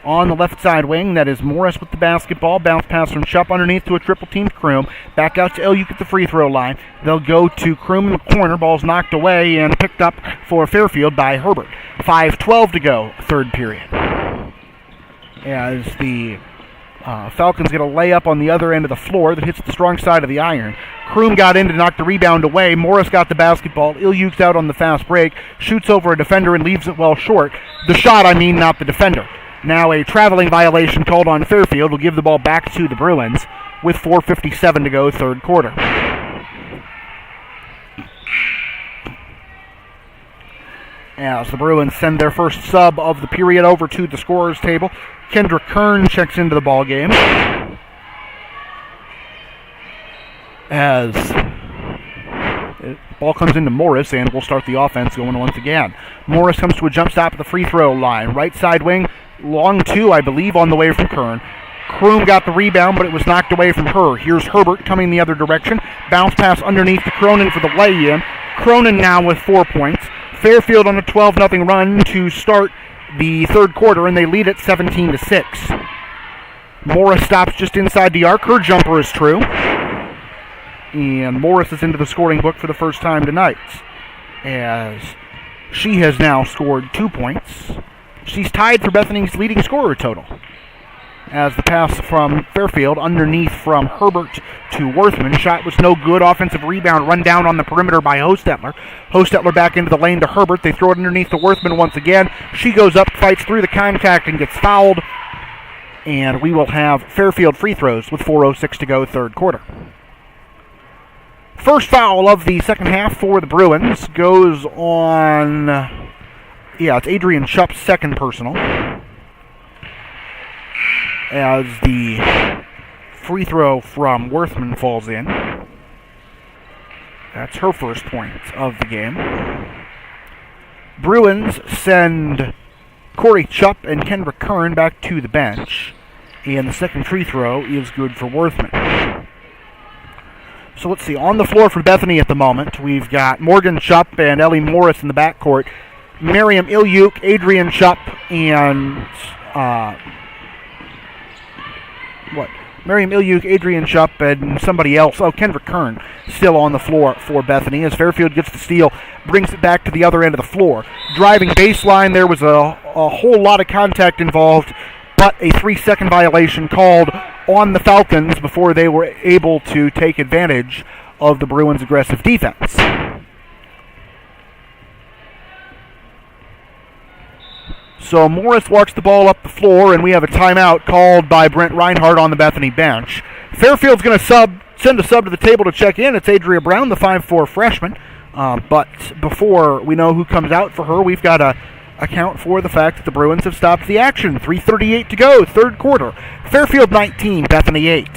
A: On the left side wing, that is Morris with the basketball. Bounce pass from Chupp underneath to a triple-team Kroom. Back out to Ilyuk at the free throw line. They'll go to Kroom in the corner. Ball's knocked away and picked up for Fairfield by Herbert. 5:12 to go, third period. As the Falcons get a layup on the other end of the floor that hits the strong side of the iron. Kroom got in to knock the rebound away. Morris got the basketball. Ilyuk's out on the fast break. Shoots over a defender and leaves it well short. The shot, not the defender. Now a traveling violation called on Fairfield will give the ball back to the Bruins with 4:57 to go, third quarter. As the Bruins send their first sub of the period over to the scorer's table, Kendra Kern checks into the ball game. As the ball comes into Morris, and we'll start the offense going once again. Morris comes to a jump stop at the free throw line. Right side wing, long 2, I believe, on the way from Kern. Kroom got the rebound, but it was knocked away from her. Here's Herbert coming the other direction. Bounce pass underneath to Cronin for the lay-in. Cronin now with 4 points. Fairfield on a 12-0 run to start the third quarter, and they lead it 17-6. Morris stops just inside the arc. Her jumper is true. And Morris is into the scoring book for the first time tonight, as she has now scored 2 points she's tied for Bethany's leading scorer total. As the pass from Fairfield underneath from Herbert to Worthman. Shot was no good. Offensive rebound run down on the perimeter by Hostetler. Hostetler back into the lane to Herbert. They throw it underneath to Worthman once again. She goes up, fights through the contact, and gets fouled. And we will have Fairfield free throws with 4:06 to go, third quarter. First foul of the second half for the Bruins goes on... it's Adrian Shupp's second personal. As the free throw from Worthman falls in. That's her first point of the game. Bruins send Corey Chupp and Kendra Kern back to the bench. And the second free throw is good for Worthman. So let's see. On the floor for Bethany at the moment, we've got Morgan Chupp and Ellie Morris in the backcourt. Miriam Ilyuk, Adrian Chupp, and... Miriam Ilyuk, Adrian Shupp, and somebody else. Kendra Kern still on the floor for Bethany as Fairfield gets the steal, brings it back to the other end of the floor. Driving baseline, there was a whole lot of contact involved, but a 3-second violation called on the Falcons before they were able to take advantage of the Bruins' aggressive defense. So Morris walks the ball up the floor, and we have a timeout called by Brent Reinhardt on the Bethany bench. Fairfield's going to send a sub to the table to check in. It's Adria Brown, the 5'4 freshman. But before we know who comes out for her, we've got to account for the fact that the Bruins have stopped the action. 3:38 to go, third quarter. Fairfield 19, Bethany 8.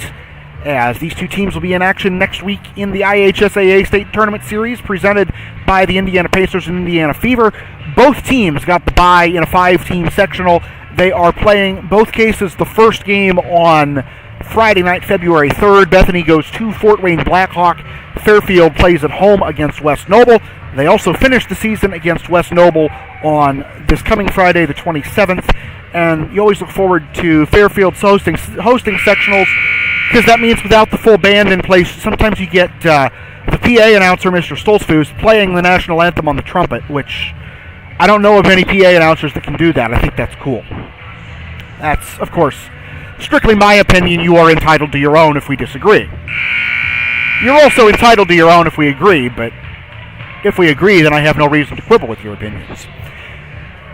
A: As these two teams will be in action next week in the IHSAA State Tournament Series presented by the Indiana Pacers and Indiana Fever. Both teams got the bye in a 5-team sectional. They are playing, both cases, the first game on Friday night, February 3rd. Bethany goes to Fort Wayne Blackhawk. Fairfield plays at home against West Noble. They also finish the season against West Noble on this coming Friday, the 27th. And you always look forward to Fairfield's hosting sectionals, because that means without the full band in place, sometimes you get the PA announcer, Mr. Stolzfus, playing the national anthem on the trumpet, which I don't know of many PA announcers that can do that. I think that's cool. That's, of course, strictly my opinion. You are entitled to your own if we disagree. You're also entitled to your own if we agree, but if we agree, then I have no reason to quibble with your opinions.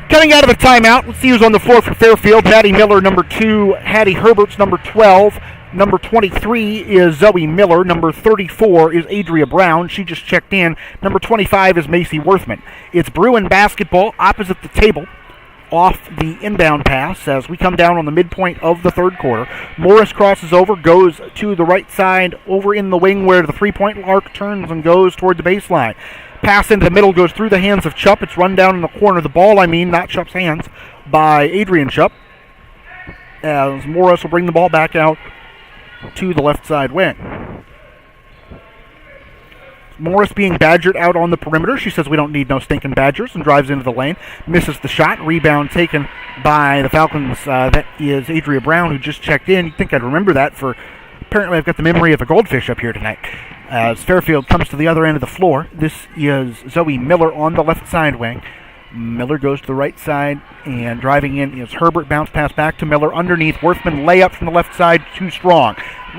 A: Coming out of a timeout, let's see who's on the floor for Fairfield. Maddie Miller, number 2. Hattie Herberts, number 12. Number 23 is Zoe Miller. Number 34 is Adria Brown. She just checked in. Number 25 is Macy Worthman. It's Bruin basketball opposite the table off the inbound pass as we come down on the midpoint of the third quarter. Morris crosses over, goes to the right side over in the wing where the three-point arc turns and goes toward the baseline. Pass into the middle goes through the hands of Chupp. It's run down in the corner of the ball, not Chupp's hands, by Adrian Chupp. As Morris will bring the ball back out to the left side wing. Morris being badgered out on the perimeter. She says we don't need no stinking badgers and drives into the lane. Misses the shot. Rebound taken by the Falcons. That is Adria Brown, who just checked in. You'd think I'd remember that for... Apparently I've got the memory of a goldfish up here tonight. As Fairfield comes to the other end of the floor. This is Zoe Miller on the left side wing. Miller goes to the right side, and driving in is Herbert. Bounce pass back to Miller underneath. Worthman layup from the left side, too strong.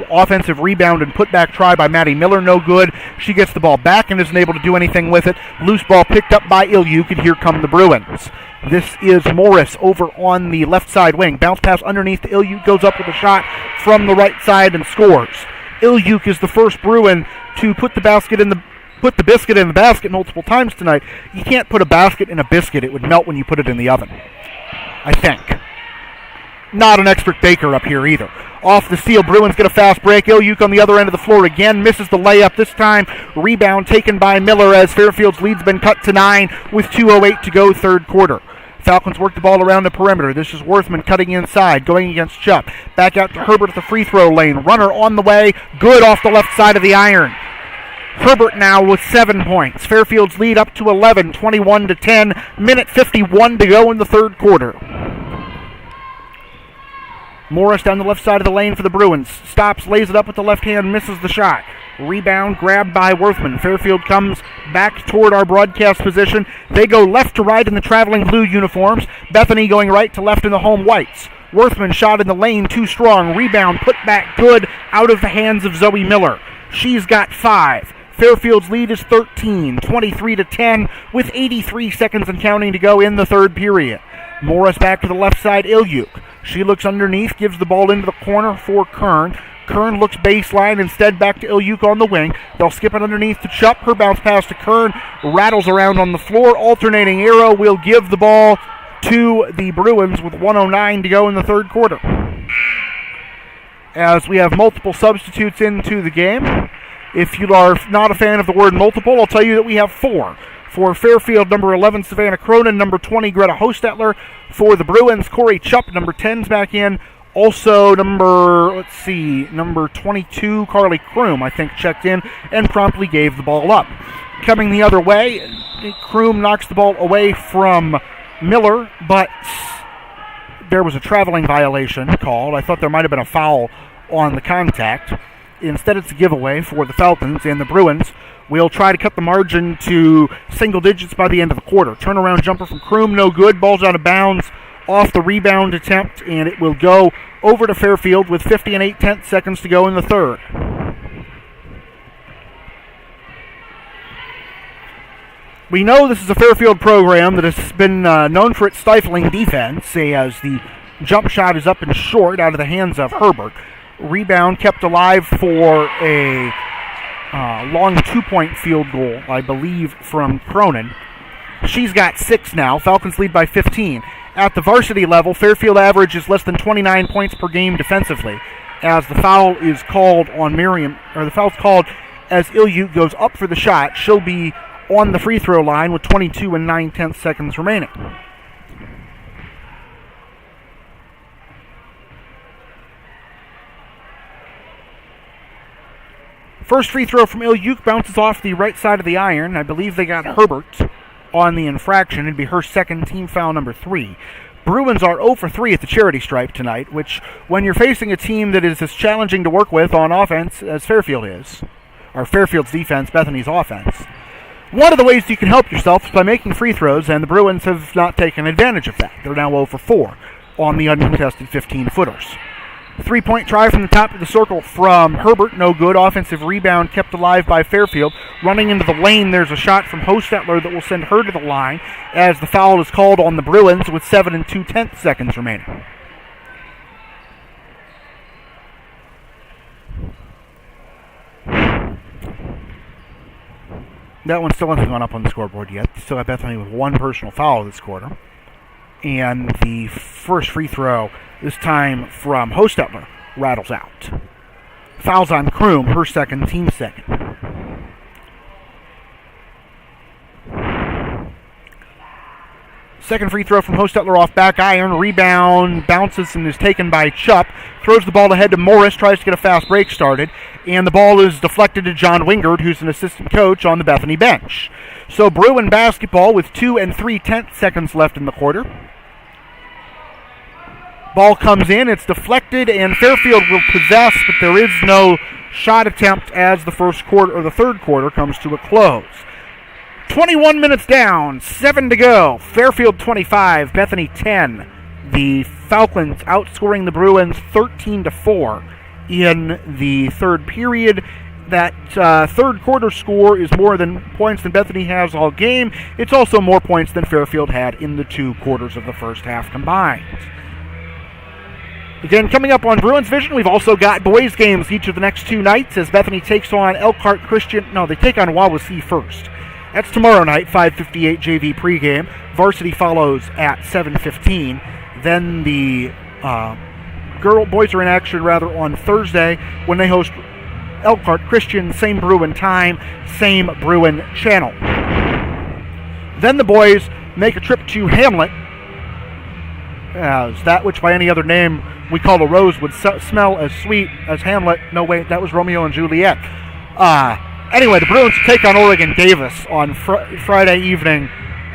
A: Offensive rebound and putback try by Maddie Miller, no good. She gets the ball back and isn't able to do anything with it. Loose ball picked up by Ilyuk, and here come the Bruins. This is Morris over on the left side wing. Bounce pass underneath to Ilyuk, goes up with a shot from the right side and scores. Ilyuk is the first Bruin to put the biscuit in the basket multiple times tonight. You can't put a basket in a biscuit. It would melt when you put it in the oven, I think. Not an expert baker up here either. Off the steal, Bruins get a fast break. Ilyuk on the other end of the floor again. Misses the layup this time. Rebound taken by Miller as Fairfield's lead's been cut to 9 with 2:08 to go, third quarter. Falcons work the ball around the perimeter. This is Worthman cutting inside, going against Chupp. Back out to Herbert at the free throw lane. Runner on the way. Good off the left side of the iron. Herbert now with 7 points. Fairfield's lead up to 11, 21 to 10. Minute 51 to go in the third quarter. Morris down the left side of the lane for the Bruins. Stops, lays it up with the left hand, misses the shot. Rebound grabbed by Worthman. Fairfield comes back toward our broadcast position. They go left to right in the traveling blue uniforms. Bethany going right to left in the home whites. Worthman shot in the lane, too strong. Rebound put back good out of the hands of Zoe Miller. She's got 5. Fairfield's lead is 13, 23-10, with 83 seconds and counting to go in the third period. Morris back to the left side, Ilyuk. She looks underneath, gives the ball into the corner for Kern. Kern looks baseline, instead back to Ilyuk on the wing. They'll skip it underneath to Chupp. Her bounce pass to Kern, rattles around on the floor. Alternating arrow will give the ball to the Bruins with 1:09 to go in the third quarter. As we have multiple substitutes into the game. If you are not a fan of the word multiple, I'll tell you that we have 4. For Fairfield, number 11, Savannah Cronin. Number 20, Greta Hostetler. For the Bruins, Corey Chupp. Number 10's back in. Also, number 22, Carly Kroom, I think, checked in and promptly gave the ball up. Coming the other way, Kroom knocks the ball away from Miller, but there was a traveling violation called. I thought there might have been a foul on the contact. Instead, it's a giveaway for the Falcons, and the Bruins will try to cut the margin to single digits by the end of the quarter. Turnaround jumper from Kroom, no good. Ball's out of bounds off the rebound attempt, and it will go over to Fairfield with 50 and 8/10 seconds to go in the third. We know this is a Fairfield program that has been known for its stifling defense, as the jump shot is up and short out of the hands of Herbert. Rebound kept alive for a long 2-point field goal, I believe, from Cronin. She's got 6 now. Falcons lead by 15. At the varsity level, Fairfield averages less than 29 points per game defensively, as the foul is called on Miriam, or the foul's called as Ilyuk goes up for the shot. She'll be on the free throw line with 22 and 9/10 seconds remaining. First free throw from Ilyuk bounces off the right side of the iron. I believe they got Herbert on the infraction. It'd be her second, team foul number 3. Bruins are 0 for 3 at the charity stripe tonight, which, when you're facing a team that is as challenging to work with on offense as Fairfield is, or Fairfield's defense, Bethany's offense, one of the ways you can help yourself is by making free throws, and the Bruins have not taken advantage of that. They're now 0 for 4 on the uncontested 15-footers. 3-point try from the top of the circle from Herbert, no good. Offensive rebound kept alive by Fairfield. Running into the lane, there's a shot from Hostetler that will send her to the line as the foul is called on the Bruins with 7 and 2/10 seconds remaining. That one still hasn't gone up on the scoreboard yet. Still got Bethany with 1 personal foul this quarter. And the first free throw, this time from Hostetler, rattles out. Fouls on Kroom, her second, team second. Second free throw from Hostetler off back iron. Rebound bounces and is taken by Chupp. Throws the ball ahead to Morris, tries to get a fast break started. And the ball is deflected to John Wingard, who's an assistant coach on the Bethany bench. So Bruin basketball with 2 and 3/10 seconds left in the quarter. Ball comes in, it's deflected, and Fairfield will possess, but there is no shot attempt as the first quarter, or the third quarter, comes to a close. 21 minutes down, 7 to go. Fairfield 25, Bethany 10. The Falcons outscoring the Bruins 13-4 in the third period. That third quarter score is more points than Bethany has all game. It's also more points than Fairfield had in the 2 quarters of the first half combined. Again, coming up on BruinsVision, we've also got boys games each of the next 2 nights as Bethany takes on Elkhart Christian. No, they take on Wawasee first. That's tomorrow night, 5:58 JV pregame. Varsity follows at 7:15. Then the boys are in action on Thursday when they host Elkhart Christian, same Bruin time, same Bruin channel. Then the boys make a trip to Hamlet, as that which by any other name we call a rose would smell as sweet as Hamlet. No, wait, that was Romeo and Juliet. Anyway, the Bruins take on Oregon Davis on Friday evening.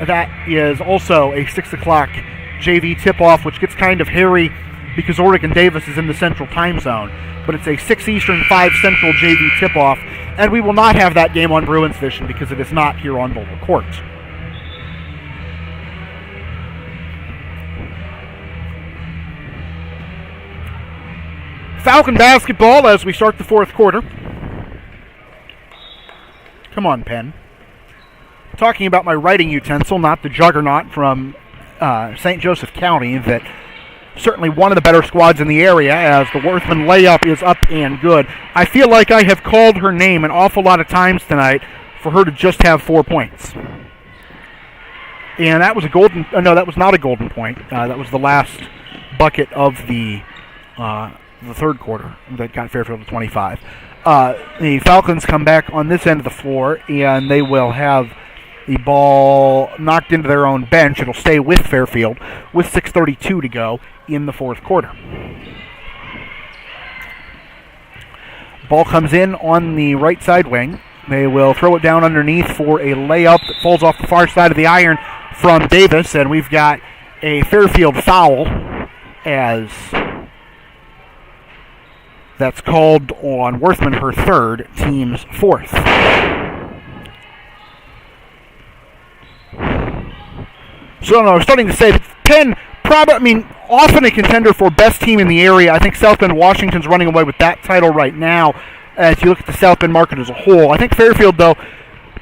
A: That is also a 6 o'clock JV tip-off, which gets kind of hairy because Oregon Davis is in the Central Time Zone. But it's a 6 Eastern, 5 Central JV tip-off And we will not have that game on BruinsVision because it is not here on Boulder Court. Falcon basketball as we start the fourth quarter. Come on, pen. Talking about my writing utensil, not the juggernaut from St. Joseph County, that certainly one of the better squads in the area as the Worthman layup is up and good. I feel like I have called her name an awful lot of times tonight for her to just have 4 points. And that was that was not a golden point. That was the last bucket of the third quarter that got Fairfield to 25. The Falcons come back on this end of the floor, and they will have the ball knocked into their own bench. It'll stay with Fairfield with 6:32 to go in the fourth quarter. Ball comes in on the right side wing. They will throw it down underneath for a layup that falls off the far side of the iron from Davis, and we've got a Fairfield foul as that's called on Worthman, her third, team's fourth. So I was starting to say that Penn, often a contender for best team in the area. I think South Bend Washington's running away with that title right now as you look at the South Bend market as a whole. I think Fairfield, though,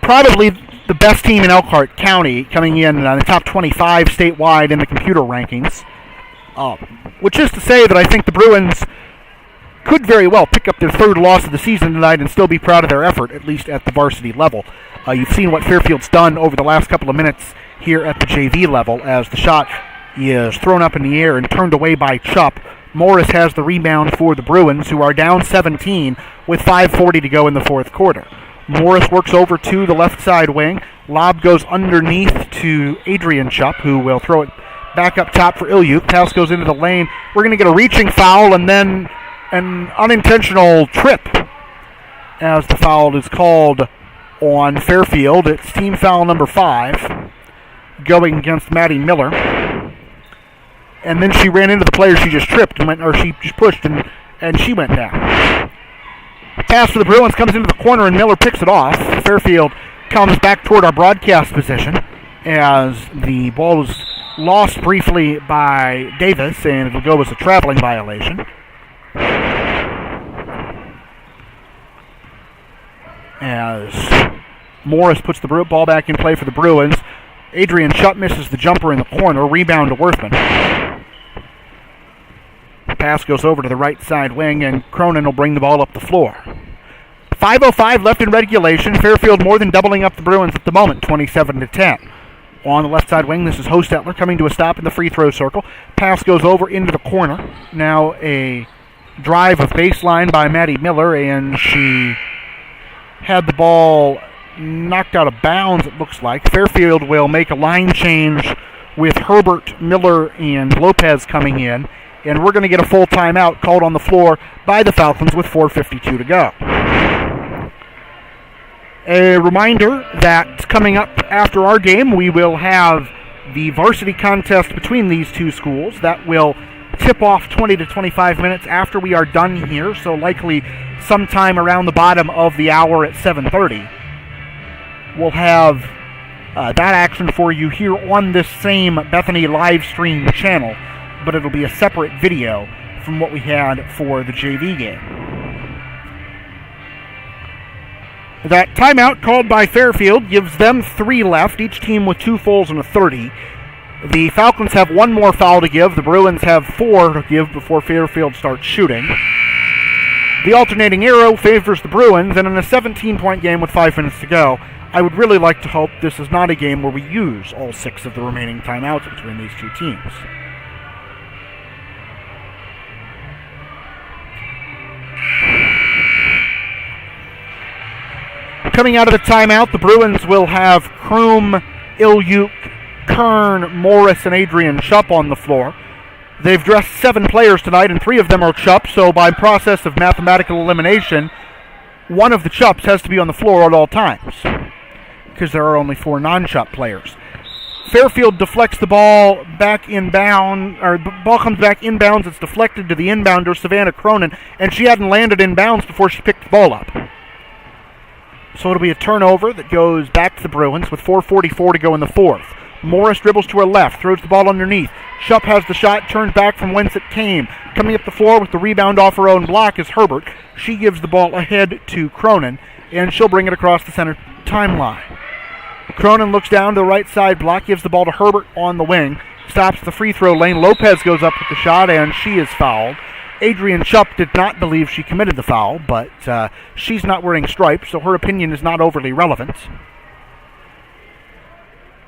A: probably the best team in Elkhart County, coming in the top 25 statewide in the computer rankings. Which is to say that I think the Bruins could very well pick up their third loss of the season tonight and still be proud of their effort, at least at the varsity level. You've seen what Fairfield's done over the last couple of minutes here at the JV level as the shot is thrown up in the air and turned away by Chupp. Morris has the rebound for the Bruins, who are down 17 with 5:40 to go in the fourth quarter. Morris works over to the left side wing. Lob goes underneath to Adrian Chupp, who will throw it back up top for Ilyuk. Pass goes into the lane. We're going to get a reaching foul and then an unintentional trip as the foul is called on Fairfield. It's team foul number 5 going against Maddie Miller. And then she ran into the player she just tripped, she just pushed, and she went down. Pass for the Bruins comes into the corner, and Miller picks it off. Fairfield comes back toward our broadcast position as the ball is lost briefly by Davis, and it'll go as a traveling violation. As Morris puts the ball back in play for the Bruins. Adrian Chupp misses the jumper in the corner. Rebound to Worthman. Pass goes over to the right side wing, and Cronin will bring the ball up the floor. 5:05 left in regulation. Fairfield more than doubling up the Bruins at the moment, 27-10. On the left side wing, this is Hostetler coming to a stop in the free throw circle. Pass goes over into the corner. Now a drive of baseline by Maddie Miller, and she had the ball knocked out of bounds, it looks like. Fairfield will make a line change with Herbert, Miller, and Lopez coming in, and we're going to get a full timeout called on the floor by the Falcons with 4:52 to go. A reminder that coming up after our game, we will have the varsity contest between these two schools. That will tip off 20 to 25 minutes after we are done here, so likely sometime around the bottom of the hour at 7:30. We'll have that action for you here on this same Bethany live stream channel, but it'll be a separate video from what we had for the JV game. That timeout called by Fairfield gives them 3 left, each team with 2 fulls and a 30. The Falcons have 1 more foul to give. The Bruins have 4 to give before Fairfield starts shooting. The alternating arrow favors the Bruins, and in a 17-point game with 5 minutes to go, I would really like to hope this is not a game where we use all 6 of the remaining timeouts between these two teams. Coming out of the timeout, the Bruins will have Kroom, Ilyuk, Kern, Morris, and Adrian Chupp on the floor. They've dressed 7 players tonight, and 3 of them are Chupp, so by process of mathematical elimination, one of the Chupps has to be on the floor at all times, because there are only 4 non-Chupp players. Fairfield deflects the ball back inbound, or the ball comes back inbounds. It's deflected to the inbounder, Savannah Cronin, and she hadn't landed inbounds before she picked the ball up. So it'll be a turnover that goes back to the Bruins with 4:44 to go in the fourth. Morris dribbles to her left, throws the ball underneath. Shupp has the shot, turned back from whence it came. Coming up the floor with the rebound off her own block is Herbert. She gives the ball ahead to Cronin, and she'll bring it across the center timeline. Cronin looks down to the right side block, gives the ball to Herbert on the wing, stops the free throw lane. Lopez goes up with the shot, and she is fouled. Adrian Shupp did not believe she committed the foul, but she's not wearing stripes, so her opinion is not overly relevant.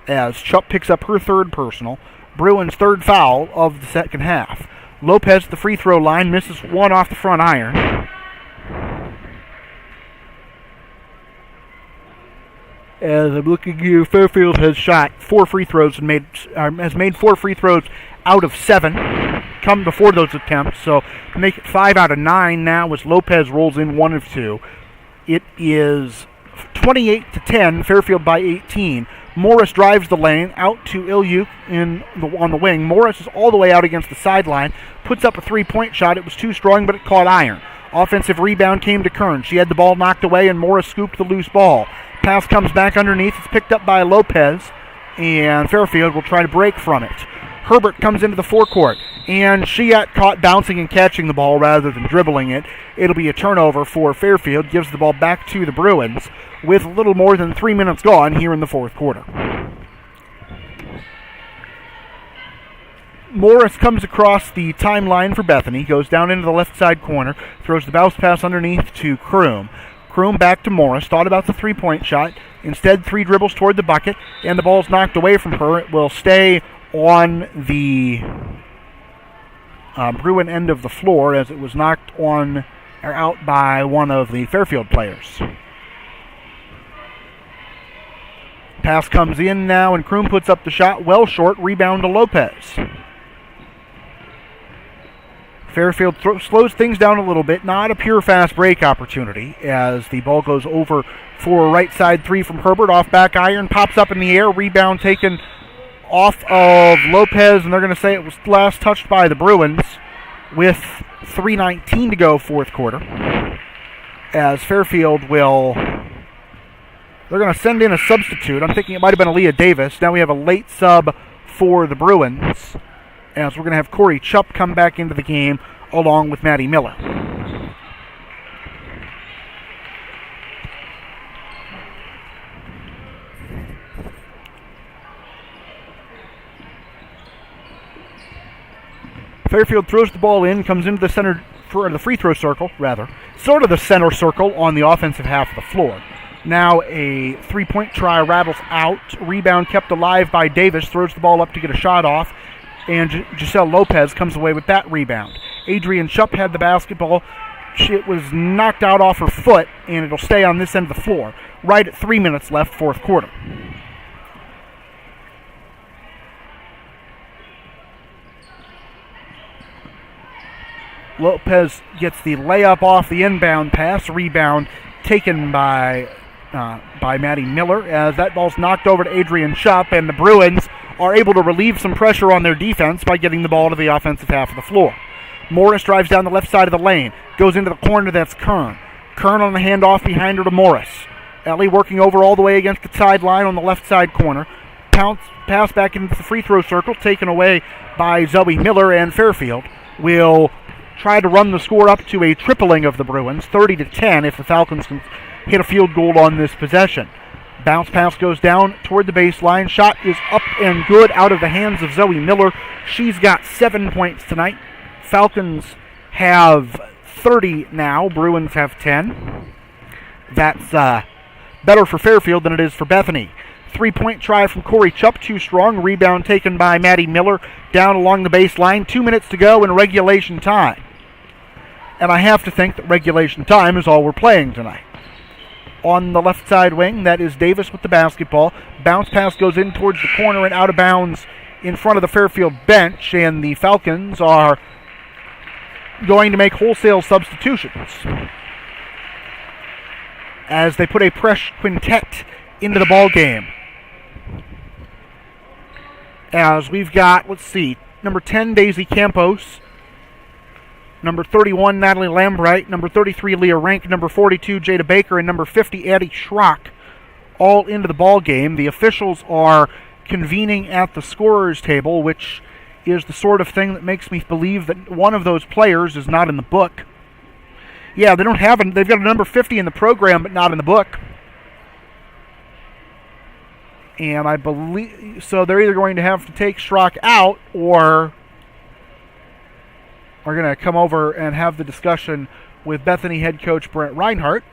A: As Shupp picks up her third personal, Bruins' third foul of the second half. Lopez at the free throw line misses one off the front iron. As I'm looking here, Fairfield has shot 4 free throws and has made 4 free throws out of 7 come before those attempts, so make it 5 out of 9 now as Lopez rolls in 1 of 2. It is 28-10, Fairfield by 18. Morris drives the lane out to Ilyuk on the wing. Morris is all the way out against the sideline, puts up a 3-point shot. It was too strong, but it caught iron. Offensive rebound came to Kern. She had the ball knocked away, and Morris scooped the loose ball. Pass comes back underneath. It's picked up by Lopez, and Fairfield will try to break from it. Herbert comes into the forecourt, and she got caught bouncing and catching the ball rather than dribbling it. It'll be a turnover for Fairfield. Gives the ball back to the Bruins with a little more than 3 minutes gone here in the fourth quarter. Morris comes across the timeline for Bethany, goes down into the left side corner, throws the bounce pass underneath to Kroom. Kroom back to Morris, thought about the 3-point shot. Instead, 3 dribbles toward the bucket, and the ball's knocked away from her. It will stay on the Bruin end of the floor as it was knocked on or out by one of the Fairfield players. Pass comes in now, and Kroom puts up the shot well short. Rebound to Lopez. Fairfield slows things down a little bit. Not a pure fast break opportunity as the ball goes over for a right side 3 from Herbert. Off back iron, pops up in the air. Rebound taken off of Lopez, and they're going to say it was last touched by the Bruins with 3:19 to go fourth quarter. As Fairfield they're going to send in a substitute. I'm thinking it might have been Aaliyah Davis. Now we have a late sub for the Bruins, as we're going to have Corey Chupp come back into the game along with Maddie Miller. Fairfield throws the ball in, comes into the center for the free throw circle, sort of the center circle on the offensive half of the floor. Now a 3-point try rattles out. Rebound kept alive by Davis, throws the ball up to get a shot off, and Giselle Lopez comes away with that rebound. Adrian Shupp had the basketball. It was knocked out off her foot, and it'll stay on this end of the floor. Right at 3 minutes left, fourth quarter. Lopez gets the layup off the inbound pass. Rebound taken by Maddie Miller as that ball's knocked over to Adrian Shupp, and the Bruins are able to relieve some pressure on their defense by getting the ball to the offensive half of the floor. Morris drives down the left side of the lane, goes into the corner. That's Kern. Kern on the handoff behind her to Morris. Ellie working over all the way against the sideline on the left side corner. Pass back into the free throw circle, taken away by Zoe Miller, and Fairfield will try to run the score up to a tripling of the Bruins, 30-10, if the Falcons can hit a field goal on this possession. Bounce pass goes down toward the baseline. Shot is up and good out of the hands of Zoe Miller. She's got 7 points tonight. Falcons have 30 now. Bruins have 10. That's better for Fairfield than it is for Bethany. 3-point try from Corey Chupp, too strong. Rebound taken by Maddie Miller down along the baseline. 2 minutes to go in regulation time. And I have to think that regulation time is all we're playing tonight. On the left side wing, that is Davis with the basketball. Bounce pass goes in towards the corner and out of bounds in front of the Fairfield bench, and the Falcons are going to make wholesale substitutions as they put a fresh quintet into the ball game. As we've got, number 10, Daisy Campos. number 31, Natalie Lambright, number 33, Leah Rank, number 42, Jada Baker, and number 50, Addie Schrock, all into the ball game. The officials are convening at the scorer's table, which is the sort of thing that makes me believe that one of those players is not in the book. Yeah, they've got a number 50 in the program, but not in the book. And I believe, so they're either going to have to take Schrock out, or are going to come over and have the discussion with Bethany head coach Brent Reinhardt.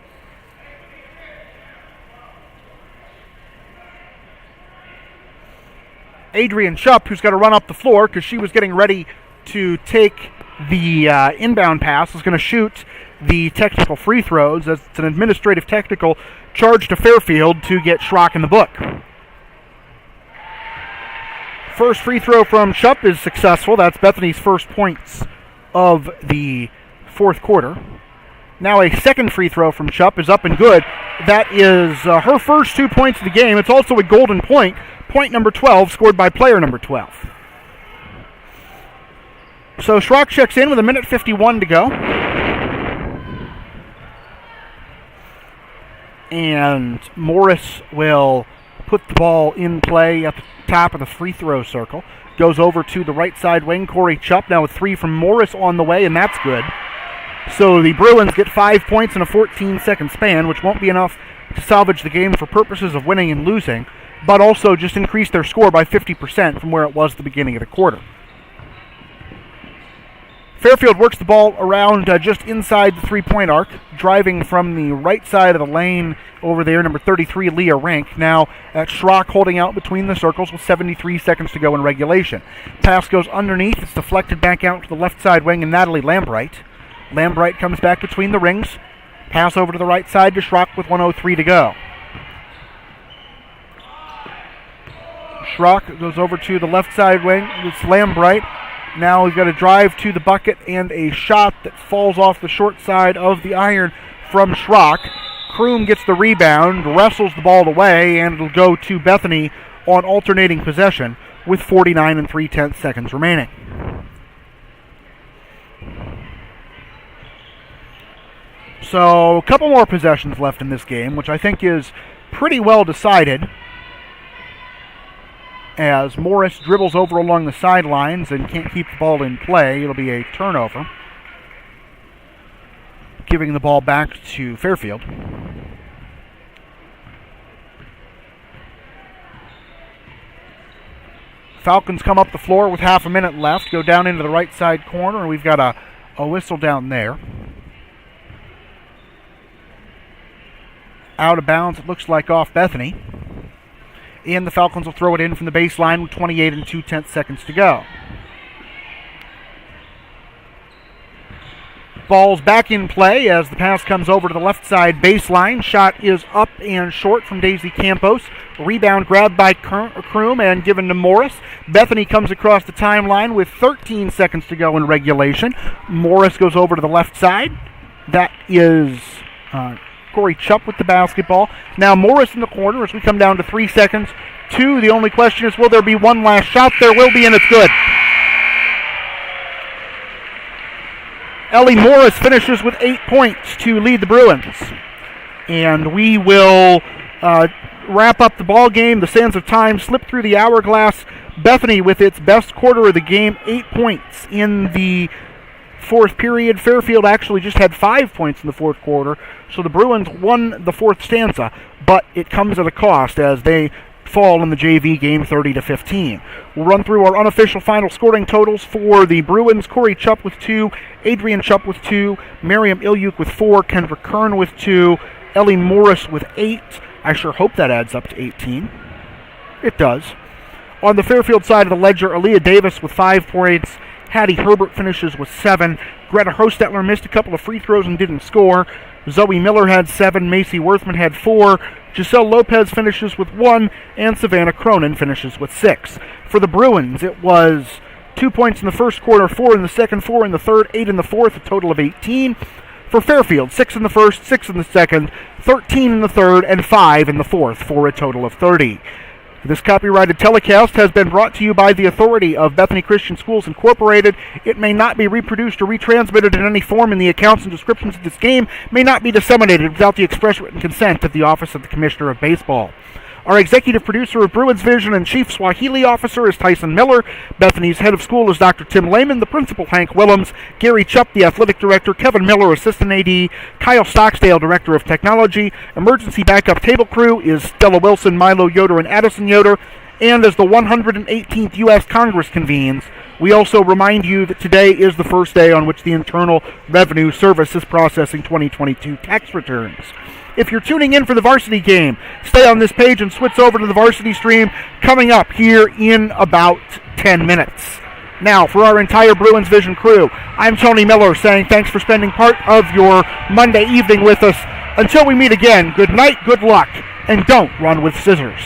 A: Adrian Schupp, who's got to run up the floor because she was getting ready to take the inbound pass, is going to shoot the technical free throws. It's an administrative technical charge to Fairfield to get Schrock in the book. First free throw from Schupp is successful. That's Bethany's first points of the fourth quarter. Now a second free throw from Schupp is up and good. That is her first 2 points of the game. It's also a golden point. Point number 12 scored by player number 12. So Schrock checks in with 1:51 to go. And Morris will put the ball in play at the top of the free throw circle. Goes over to the right side wing. Corey Chupp now with 3 from Morris on the way, and that's good. So the Bruins get 5 points in a 14-second span, which won't be enough to salvage the game for purposes of winning and losing, but also just increase their score by 50% from where it was at the beginning of the quarter. Fairfield works the ball around just inside the three-point arc, driving from the right side of the lane over there, number 33, Leah Rank. Now at Schrock holding out between the circles with 73 seconds to go in regulation. Pass goes underneath. It's deflected back out to the left side wing, and Natalie Lambright. Lambright comes back between the rings. Pass over to the right side to Schrock with 1:03 to go. Schrock goes over to the left side wing. It's Lambright. Now we've got a drive to the bucket and a shot that falls off the short side of the iron from Schrock. Kroom gets the rebound, wrestles the ball away, and it'll go to Bethany on alternating possession with 49 3/10 seconds remaining. So a couple more possessions left in this game, which I think is pretty well decided, as Morris dribbles over along the sidelines and can't keep the ball in play. It'll be a turnover, giving the ball back to Fairfield. Falcons come up the floor with half a minute left, go down into the right side corner, and we've got a whistle down there. Out of bounds, it looks like off Bethany. And the Falcons will throw it in from the baseline with 28 2/10 seconds to go. Ball's back in play as the pass comes over to the left side baseline. Shot is up and short from Daisy Campos. Rebound grabbed by Kroom and given to Morris. Bethany comes across the timeline with 13 seconds to go in regulation. Morris goes over to the left side. That is Corey Chupp with the basketball. Now Morris in the corner as we come down to 3 seconds. 2, the only question is, will there be one last shot? There will be, and it's good. Ellie Morris finishes with 8 points to lead the Bruins. And we will wrap up the ball game. The sands of time slip through the hourglass. Bethany with its best quarter of the game, 8 points in the fourth period. Fairfield actually just had 5 points in the fourth quarter, so the Bruins won the fourth stanza, but it comes at a cost as they fall in the JV game 30-15. We'll run through our unofficial final scoring totals for the Bruins. Corey Chupp with 2, Adrian Chupp with 2, Miriam Ilyuk with 4, Kendra Kern with 2, Ellie Morris with 8. I sure hope that adds up to 18. It does. On the Fairfield side of the ledger, Aaliyah Davis with 5 points, Hattie Herbert finishes with 7. Greta Hostetler missed a couple of free throws and didn't score. Zoe Miller had 7. Macy Worthman had 4. Giselle Lopez finishes with 1. And Savannah Cronin finishes with 6. For the Bruins, it was 2 points in the first quarter, 4 in the second, 4 in the third, 8 in the fourth, a total of 18. For Fairfield, 6 in the first, 6 in the second, 13 in the third, and 5 in the fourth, for a total of 30. This copyrighted telecast has been brought to you by the authority of Bethany Christian Schools Incorporated. It may not be reproduced or retransmitted in any form, and the accounts and descriptions of this game may not be disseminated without the express written consent of the Office of the Commissioner of Baseball. Our executive producer of BruinsVision and chief Swahili officer is Tyson Miller. Bethany's head of school is Dr. Tim Lehman, the principal Hank Willems, Gary Chupp, the athletic director, Kevin Miller, assistant AD, Kyle Stocksdale, director of technology. Emergency backup table crew is Stella Wilson, Milo Yoder, and Addison Yoder. And as the 118th U.S. Congress convenes, we also remind you that today is the first day on which the Internal Revenue Service is processing 2022 tax returns. If you're tuning in for the varsity game, stay on this page and switch over to the varsity stream coming up here in about 10 minutes. Now, for our entire BruinsVision crew, I'm Tony Miller saying thanks for spending part of your Monday evening with us. Until we meet again, good night, good luck, and don't run with scissors.